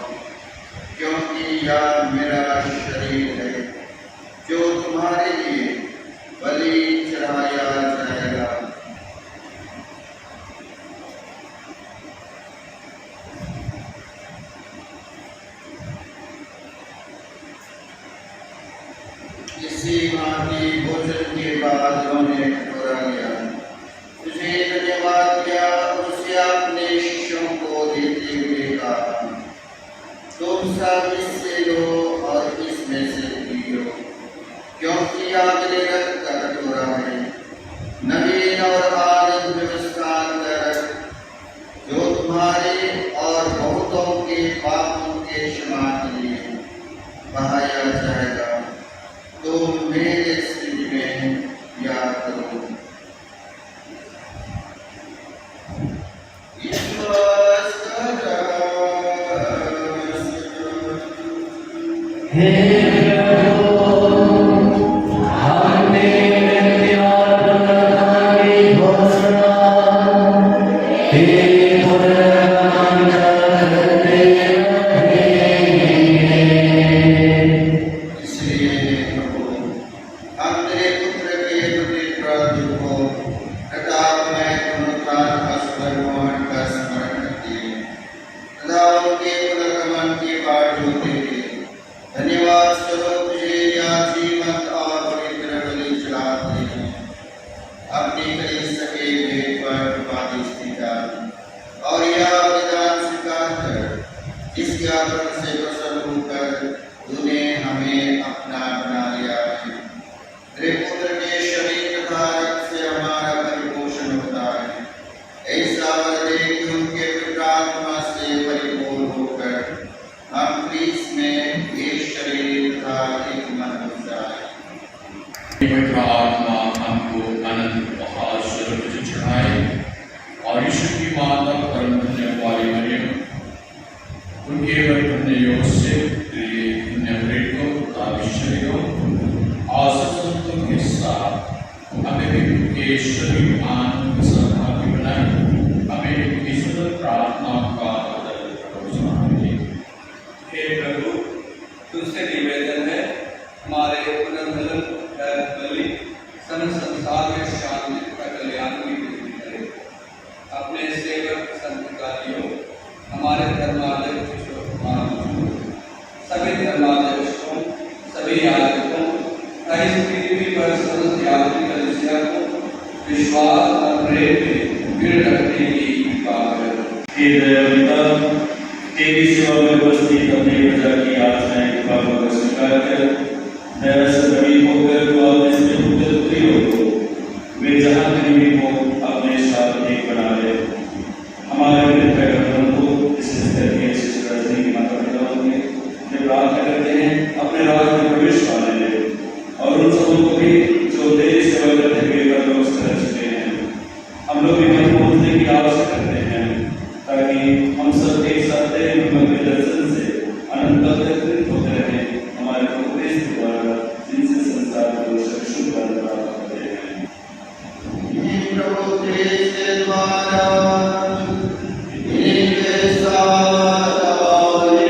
क्योंकि यह मेरा शरीर है जो तुम्हारे लिए बलि चढ़ाया जाएगा। इसी भांति भोजन के बाद उन्होंने कटोरा लिया, तुझे धन्यवाद दिया, उसे अपने शिष्यों को देते हुए कहा, तुम सब इससे लो और इसमें से पियो, क्योंकि यह मेरे रक्त का कटोरा है, नवीन और आनंद व्यवस्था का रक्त, जो तुम्हारे और बहुतों के पापों के क्षमा के लिए बहाया जाएगा। तो मेरे स्मृति में याद करो। धन्यवाद स्वरूप दूसरे निवेदन है हमारे पुनर्जन्म बलि समस्त संसार में शांति तथा कल्याण की वृद्धि करे। अपने सेवक संतकारियों हमारे धर्माध्यक्ष किशोर कुमार मजूर, सभी धर्माध्यक्षों, सभी याजकों तथा इस पृथ्वी पर समस्त यात्री कलिसिया को विश्वास और प्रेम में दृढ़ रखने की कृपा करो। हे दयालुता, तेरी सेवा में उपस्थित अपनी प्रजा की याचनाएं कृपा पूर्वक स्वीकार कर दया से भरी होकर तू अपने से उत्तरी हो वे जहाँ कहीं हो अपने साथ एक बना ले। हमारे मित्रगण को इस स्तर के रजनी की माता पिता होंगे जो प्रार्थना करते हैं अपने राज में प्रवेश पाने ले और उन सबों को भी जो तेरी सेवा करते हुए परलोक से रह चुके हैं। हम लोग भी वहीं पहुँचने की आशा करते हैं ताकि हम सब एक साथ तेरे के दर्शन से अनंत तक होते रहें। हमारे उपदेश द्वारा जिनसे संसार को शुभ प्राप्त करते हैं। प्रभु तेरे से द्वारा इनके साथ आए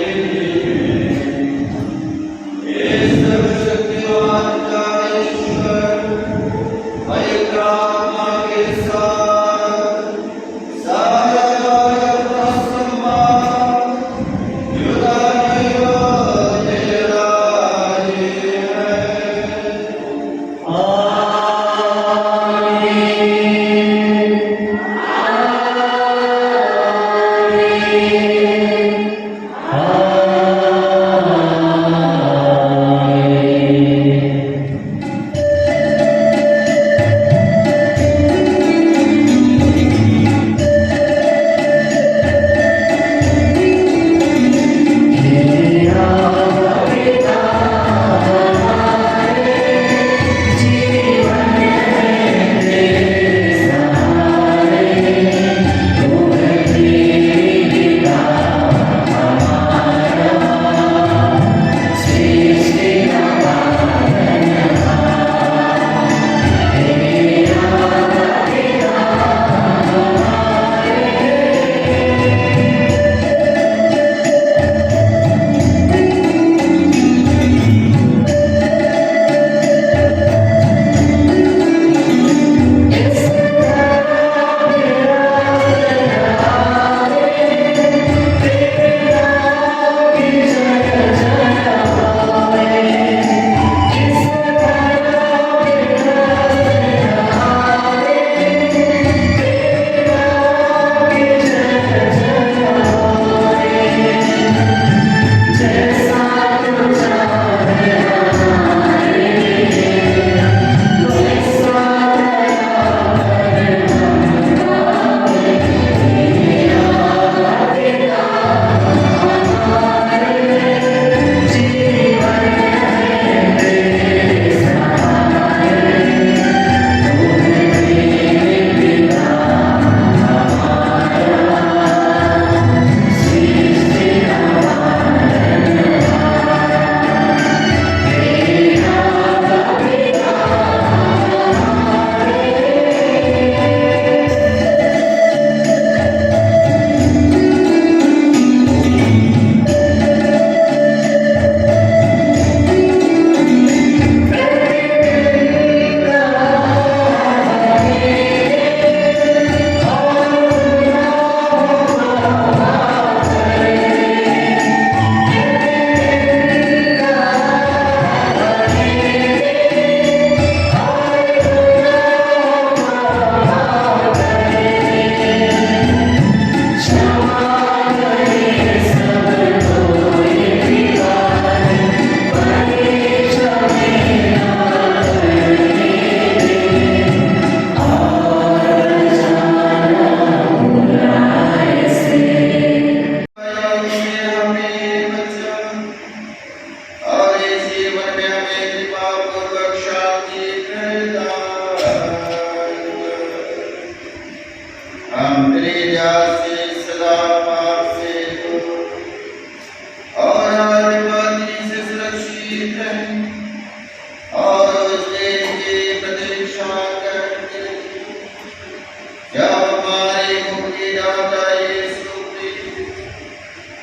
ये सर्वशक्तिमान का ईश्वर पवित्र आत्मा के साथ सारा अपना सम्मान युगायुग तेरा ही है।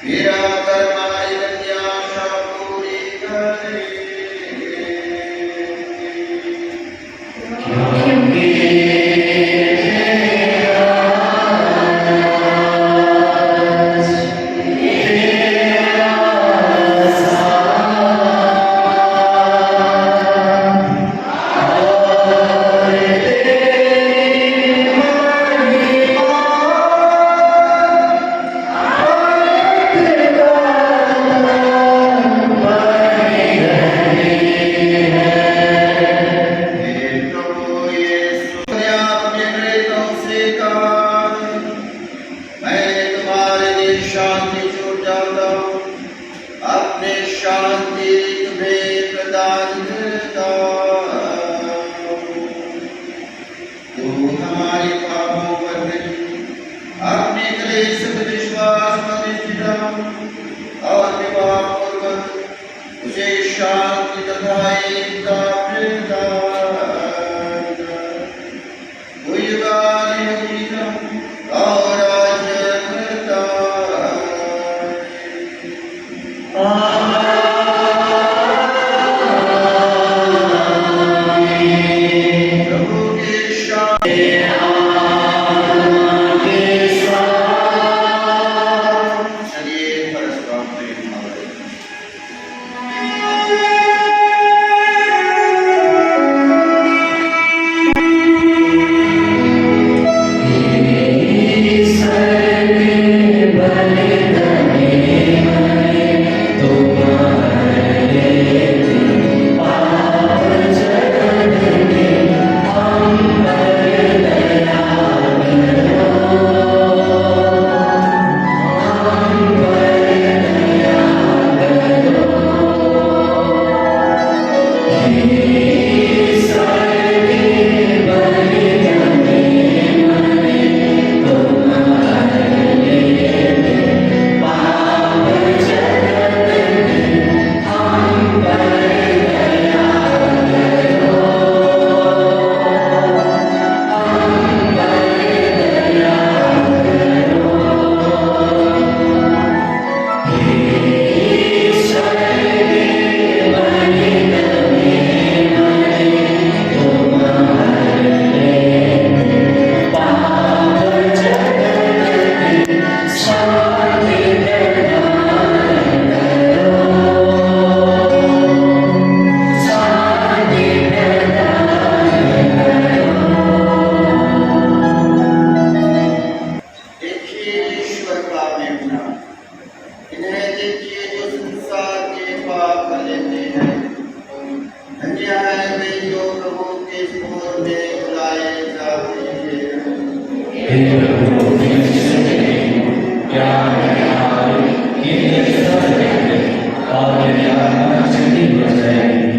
वीरा कर्मा इदन्याशा पूरी हे प्रभु क्या मैं आए कि मेरे सर देखे और मेरी आत्मा चंगी हो जाएगी।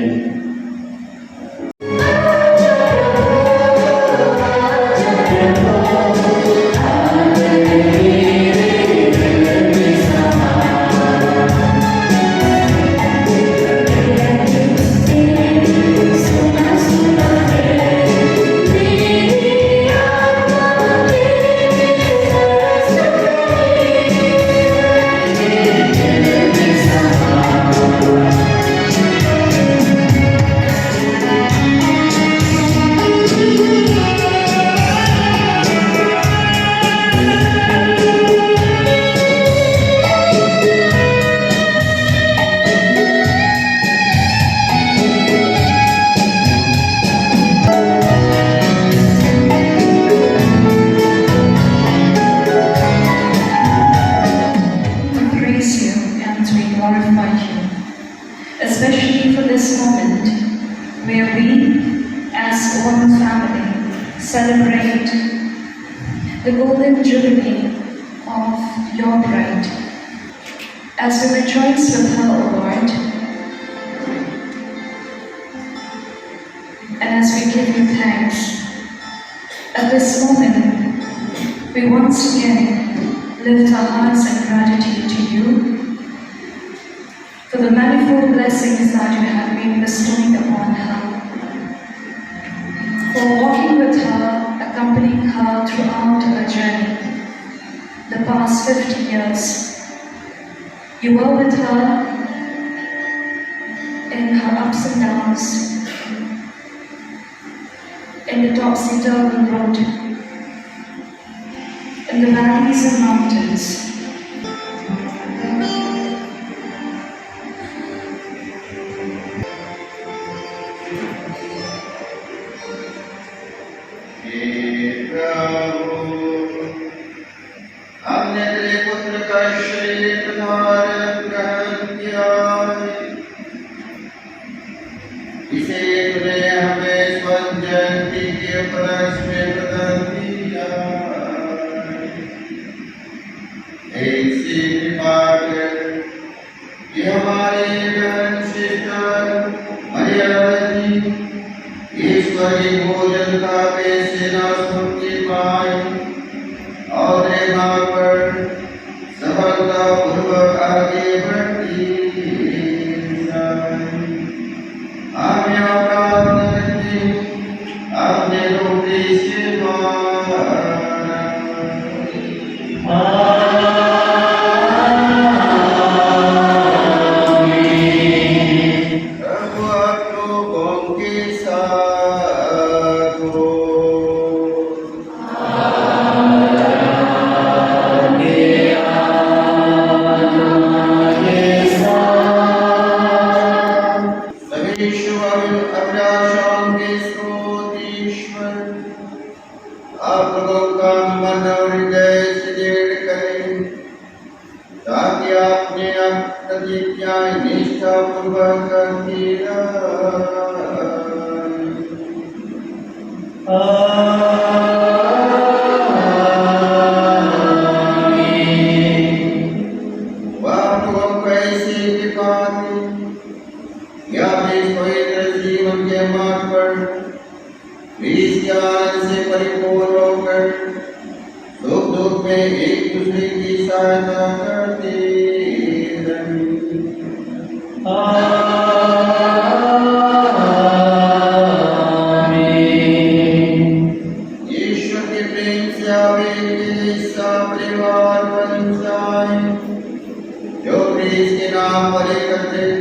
Praise you and we glorify you, especially for this moment where we, as one family, celebrate the golden jubilee of your bride. As we rejoice with her, O Lord, and as we give you thanks, at this moment, we once again lift our hearts in gratitude to you for the manifold blessings that you have been bestowing upon her, for walking with her, accompanying her throughout her journey, the past 50 years. You were with her in her ups and downs, in the topsy-turvy road, in the valleys and mountains. हे प्रभु, हमने तेरे पुत्र का शरीर धारण ग्रहण किया है। इसे तूने हमें स्वर्ण जयंती के उपलक्ष्य में प्रदान किया है। ऐसी कृपा कर कि हमारे बहन सिस्टर मरियम जी ईश्वरी भोजन का बेचना सुनती पाए और रेखा पर सफलता पूर्वक आगे बढ़ती जाए। हम यह प्रार्थना करते हैं अपने लोकप्रिय सेवा प्रभु आप लोगों के साथ हो। सभी शुभ अभिलाषाओं के स्रोत ईश्वर आप लोगों का मन और हृदय से दृढ़ करें, ताकि आपने प्रतिज्ञा निष्ठा पूर्वक करती रहें। वह आप लोगों को ऐसी कृपा दे कि आप इस पवित्र जीवन के मार्ग पर इस ज्ञान से परिपूर्ण होकर सुख दुख में एक दूसरे की सहायता करते रहें। ईश्वर के प्रेम से आप एक ऐसा परिवार बन जाए जो प्रेम के नाम पर एकत्रित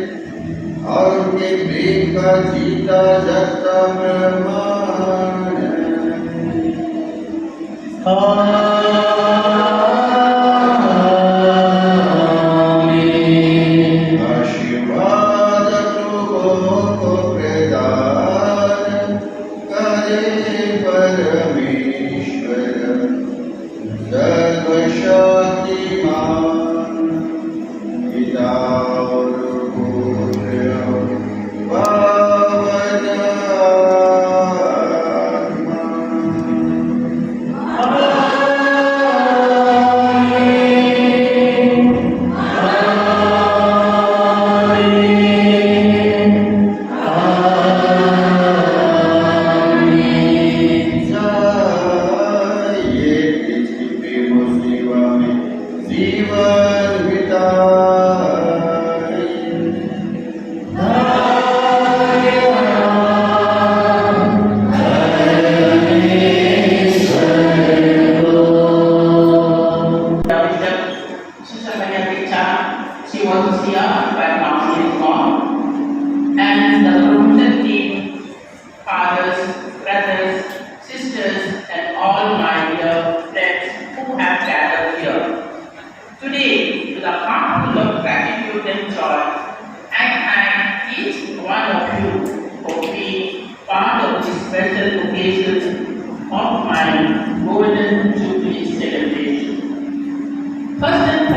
और उनके प्रेम का जीता जागता प्रमाण आशीर्वाद लोगों को प्रदान करे परमेश्वर सर्वशक्तिमान पिता और पुत्र और पवित्र आत्मा।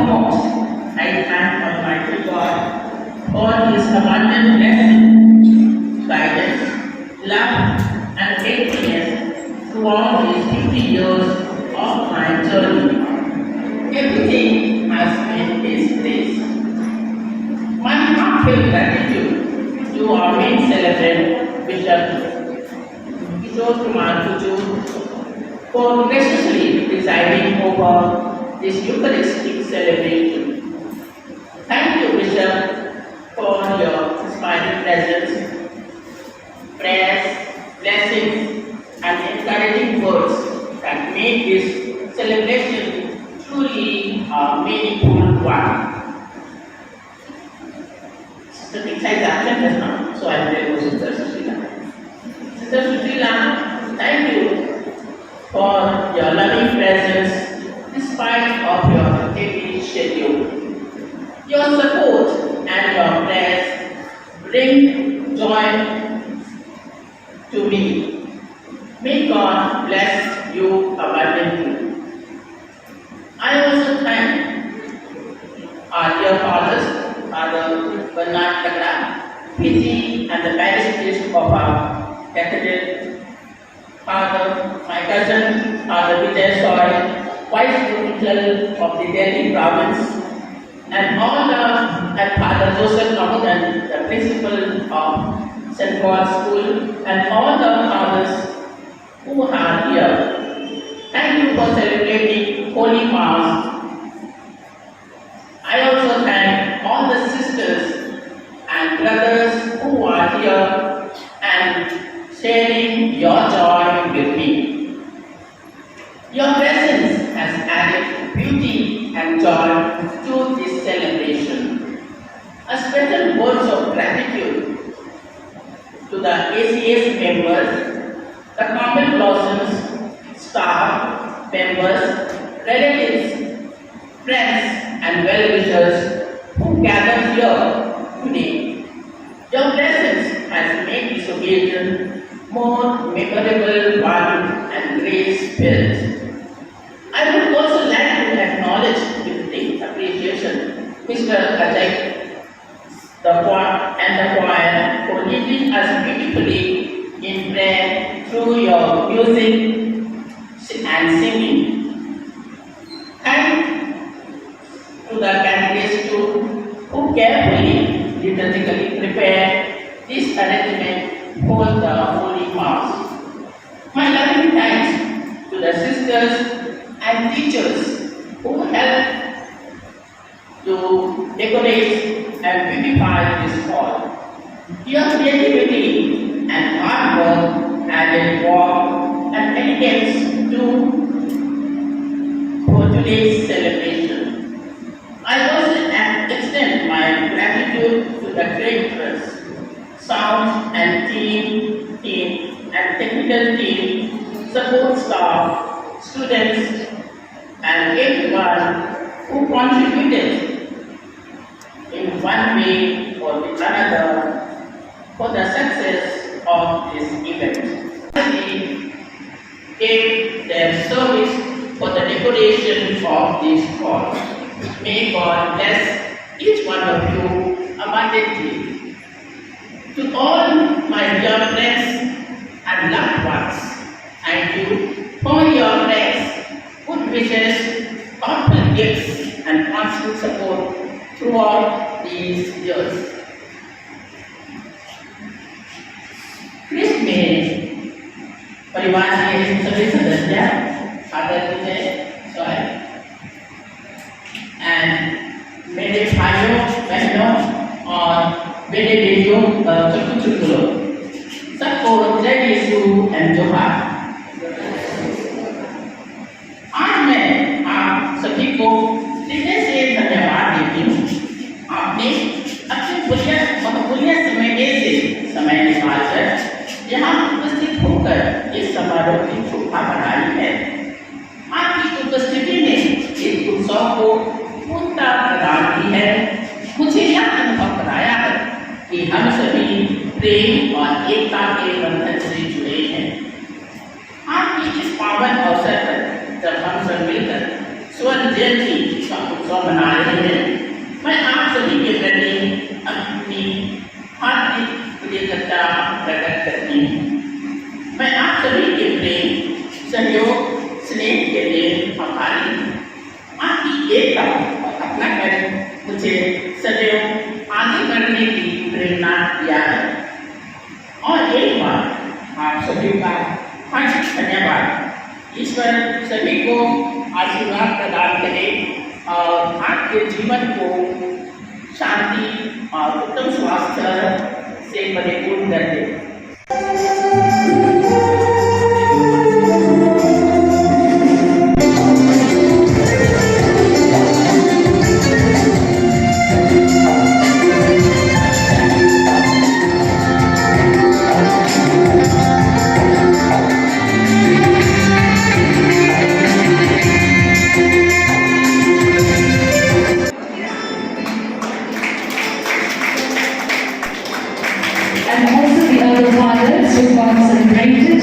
foremost, I thank Almighty God for His abundant blessing, guidance, love, and faithfulness throughout these 50 years of my journey. Everything has been His grace. My heartfelt gratitude to our main celebrant, Bishop Kishore Kumar Tuju, for graciously presiding over this Eucharistic celebration. Thank you, Bishop, for your inspiring presence, prayers, blessings, and encouraging words that make this celebration truly a meaningful one. Sister Diksha is absent just now, so I will go Sister Sushila. Sister Sushila, thank you for your loving presence despite of your heavy schedule. Your support and your prayers bring joy to me. May God bless you abundantly. I also thank our dear fathers, Father Bernard Lagda, PG, and the parish priest of our cathedral, Father, my cousin, Father Vijay Soy, Vice Provincial of the Delhi province, and all and Father Joseph Mahudan, the principal of St. Paul's School, and all the fathers who are here. Thank you for celebrating Holy Mass. I also thank all the sisters and brothers who are here and sharing your joy with me. Your presence has added beauty and joy to this celebration. A special words of gratitude to the ACS members, the Carmel Blossoms, staff, members, relatives, friends, and well-wishers who gathered here today. Your presence has made this occasion more memorable one and grace-filled. I would also like to acknowledge with deep appreciation Mr. Ajay and the choir for leading us beautifully in prayer through your music and singing. Thanks to the candidates too, who carefully, liturgically prepared this arrangement for the Holy Mass. My loving thanks to the sisters and teachers who helped to decorate and beautify this hall. Your creativity and hard work added warmth and elegance for today's celebration. I also extend my gratitude to the directors, sound and team and technical team, support staff, students, and everyone who contributed in one way or another for the success of this event. They gave their service for the decoration of this hall. May God bless each one of you abundantly. To all my dear friends and loved ones, thank you for your prayers, good wishes, thoughtful gifts, and constant support throughout these years. Krishna में परिवार के सभी सदस्य फादर विजय सोय एंड मेरे भाइयों बहनों और मेरे बेटियों चुटकुलों सबको जय यीशु एंड जोहार। आज मैं आप सभी को हृदय से धन्यवाद देती हूँ। आपने अपने बहुमूल्य समय निकालकर यहाँ उपस्थित होकर इस समारोह की शोभा बढ़ाई है। आपकी उपस्थिति ने इस उत्सव को पूर्णता प्रदान की है। मुझे यह अनुभव कराया है कि हम सभी प्रेम और एकता के बंधन से जुड़े हैं। आपकी इस पावन अवसर पर जब हम सब मिलकर स्वर्ण जयंती का उत्सव मना रहे हैं, मैं आप सभी के प्रति अपनी हार्दिक कृतज्ञता प्रकट करती हूँ। मैं आप सभी के प्रेम, सहयोग, स्नेह के लिए आभारी हूँ। आपकी एकता और अपनापन मुझे सदैव आगे बढ़ने की प्रेरणा दिया है। और एक बार आप सभी का हार्दिक धन्यवाद। ईश्वर सभी को आशीर्वाद प्रदान करे और आपके जीवन को शांति और उत्तम स्वास्थ्य से परिपूर्ण कर दे। And also the other fathers who got celebrated.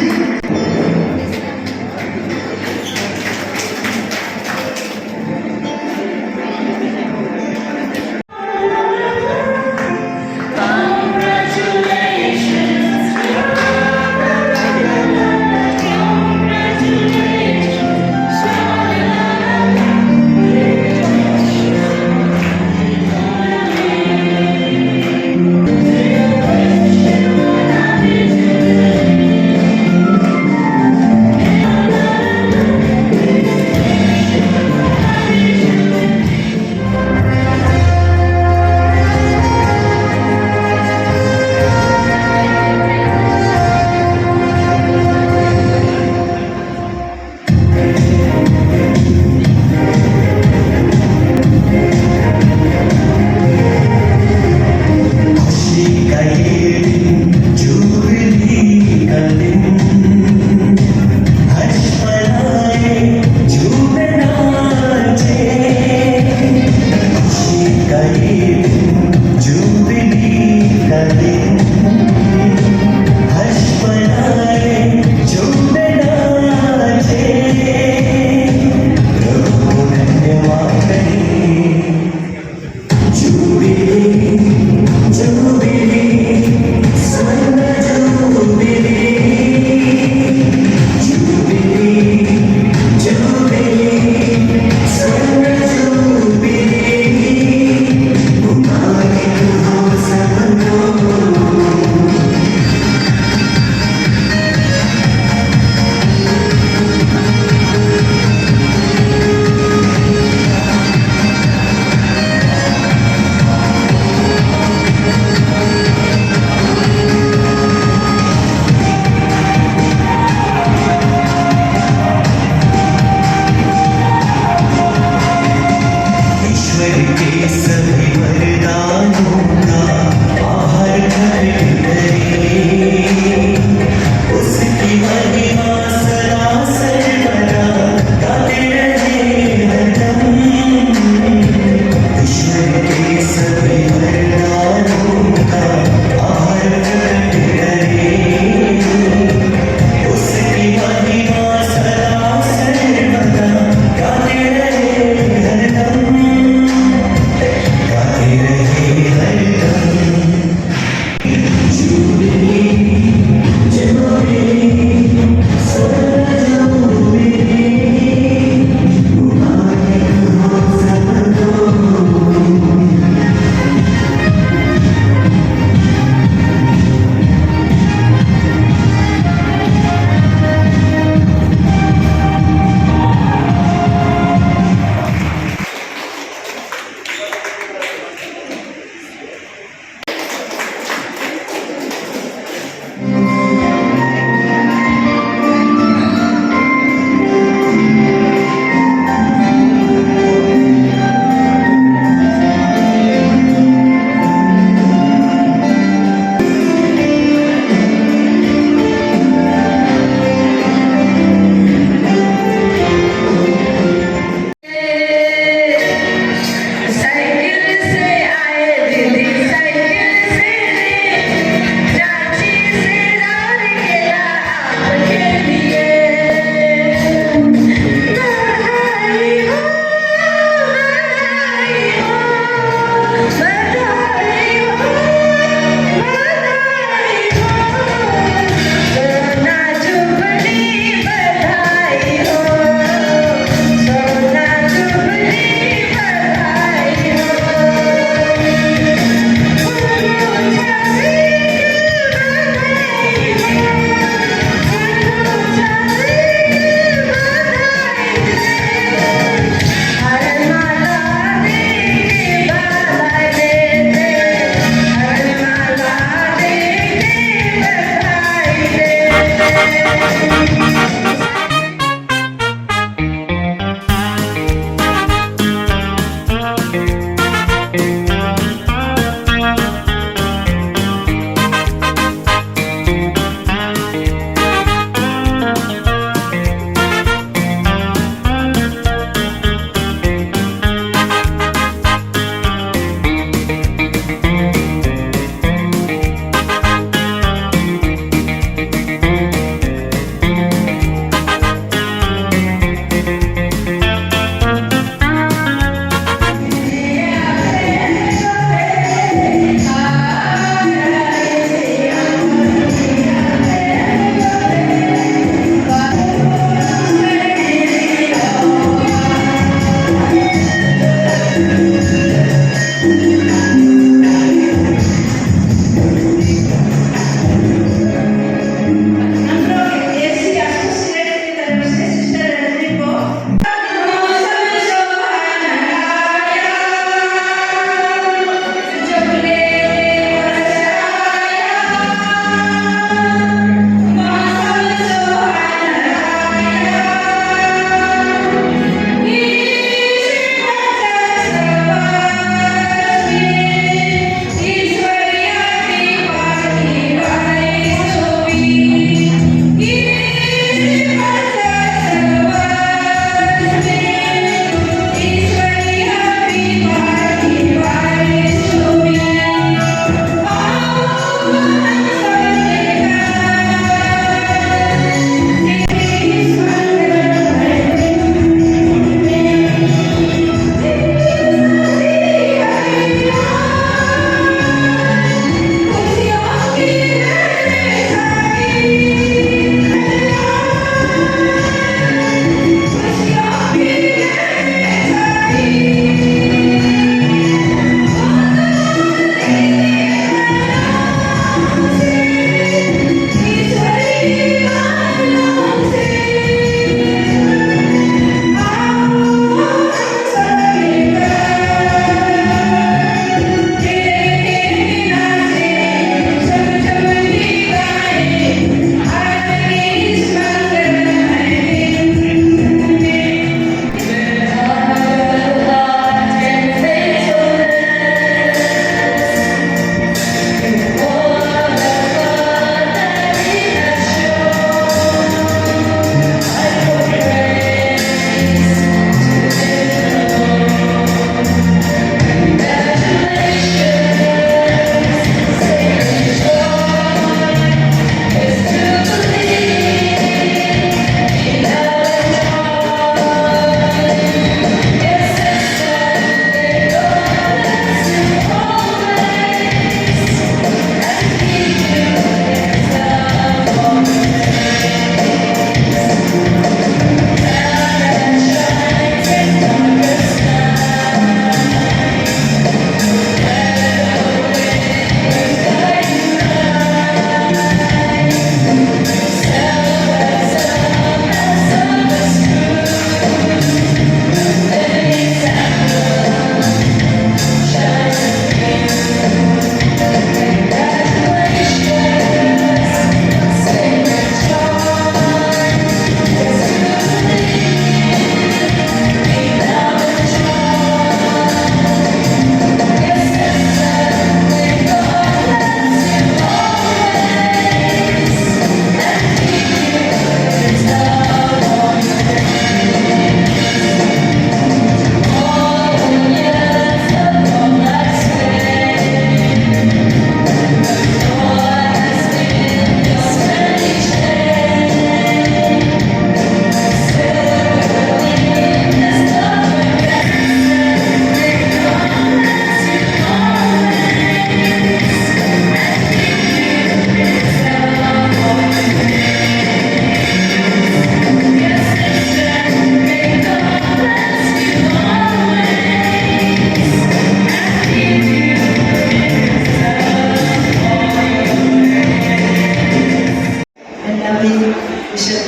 colleague, Bishop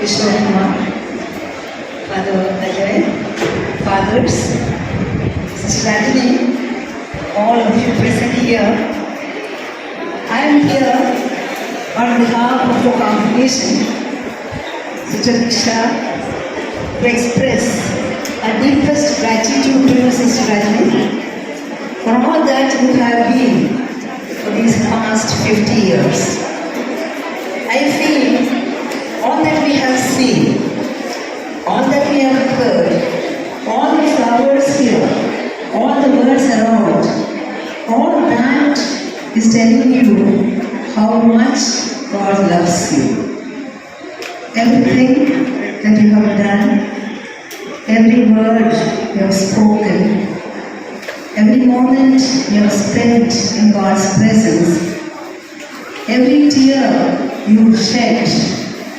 Vishnu Kumar, Father Ajay, fathers, Sister Rajini, all of you present here. I am here on behalf of the congregation, Sister Diksha, to express our deepest gratitude to you, Sister Rajini, for all that you have been for these past 50 years. I feel all that we have seen, all that we have heard, all the flowers here, all the words around, all that is telling you how much God loves you. Everything that you have done, every word you have spoken, every moment you have spent in God's presence, every tear you shed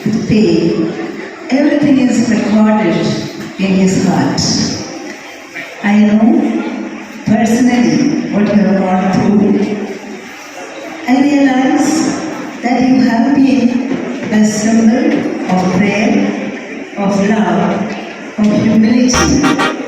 with pain, everything is recorded in His heart. I know personally what you have gone through. I realize that you have been a symbol of prayer, of love, of humility,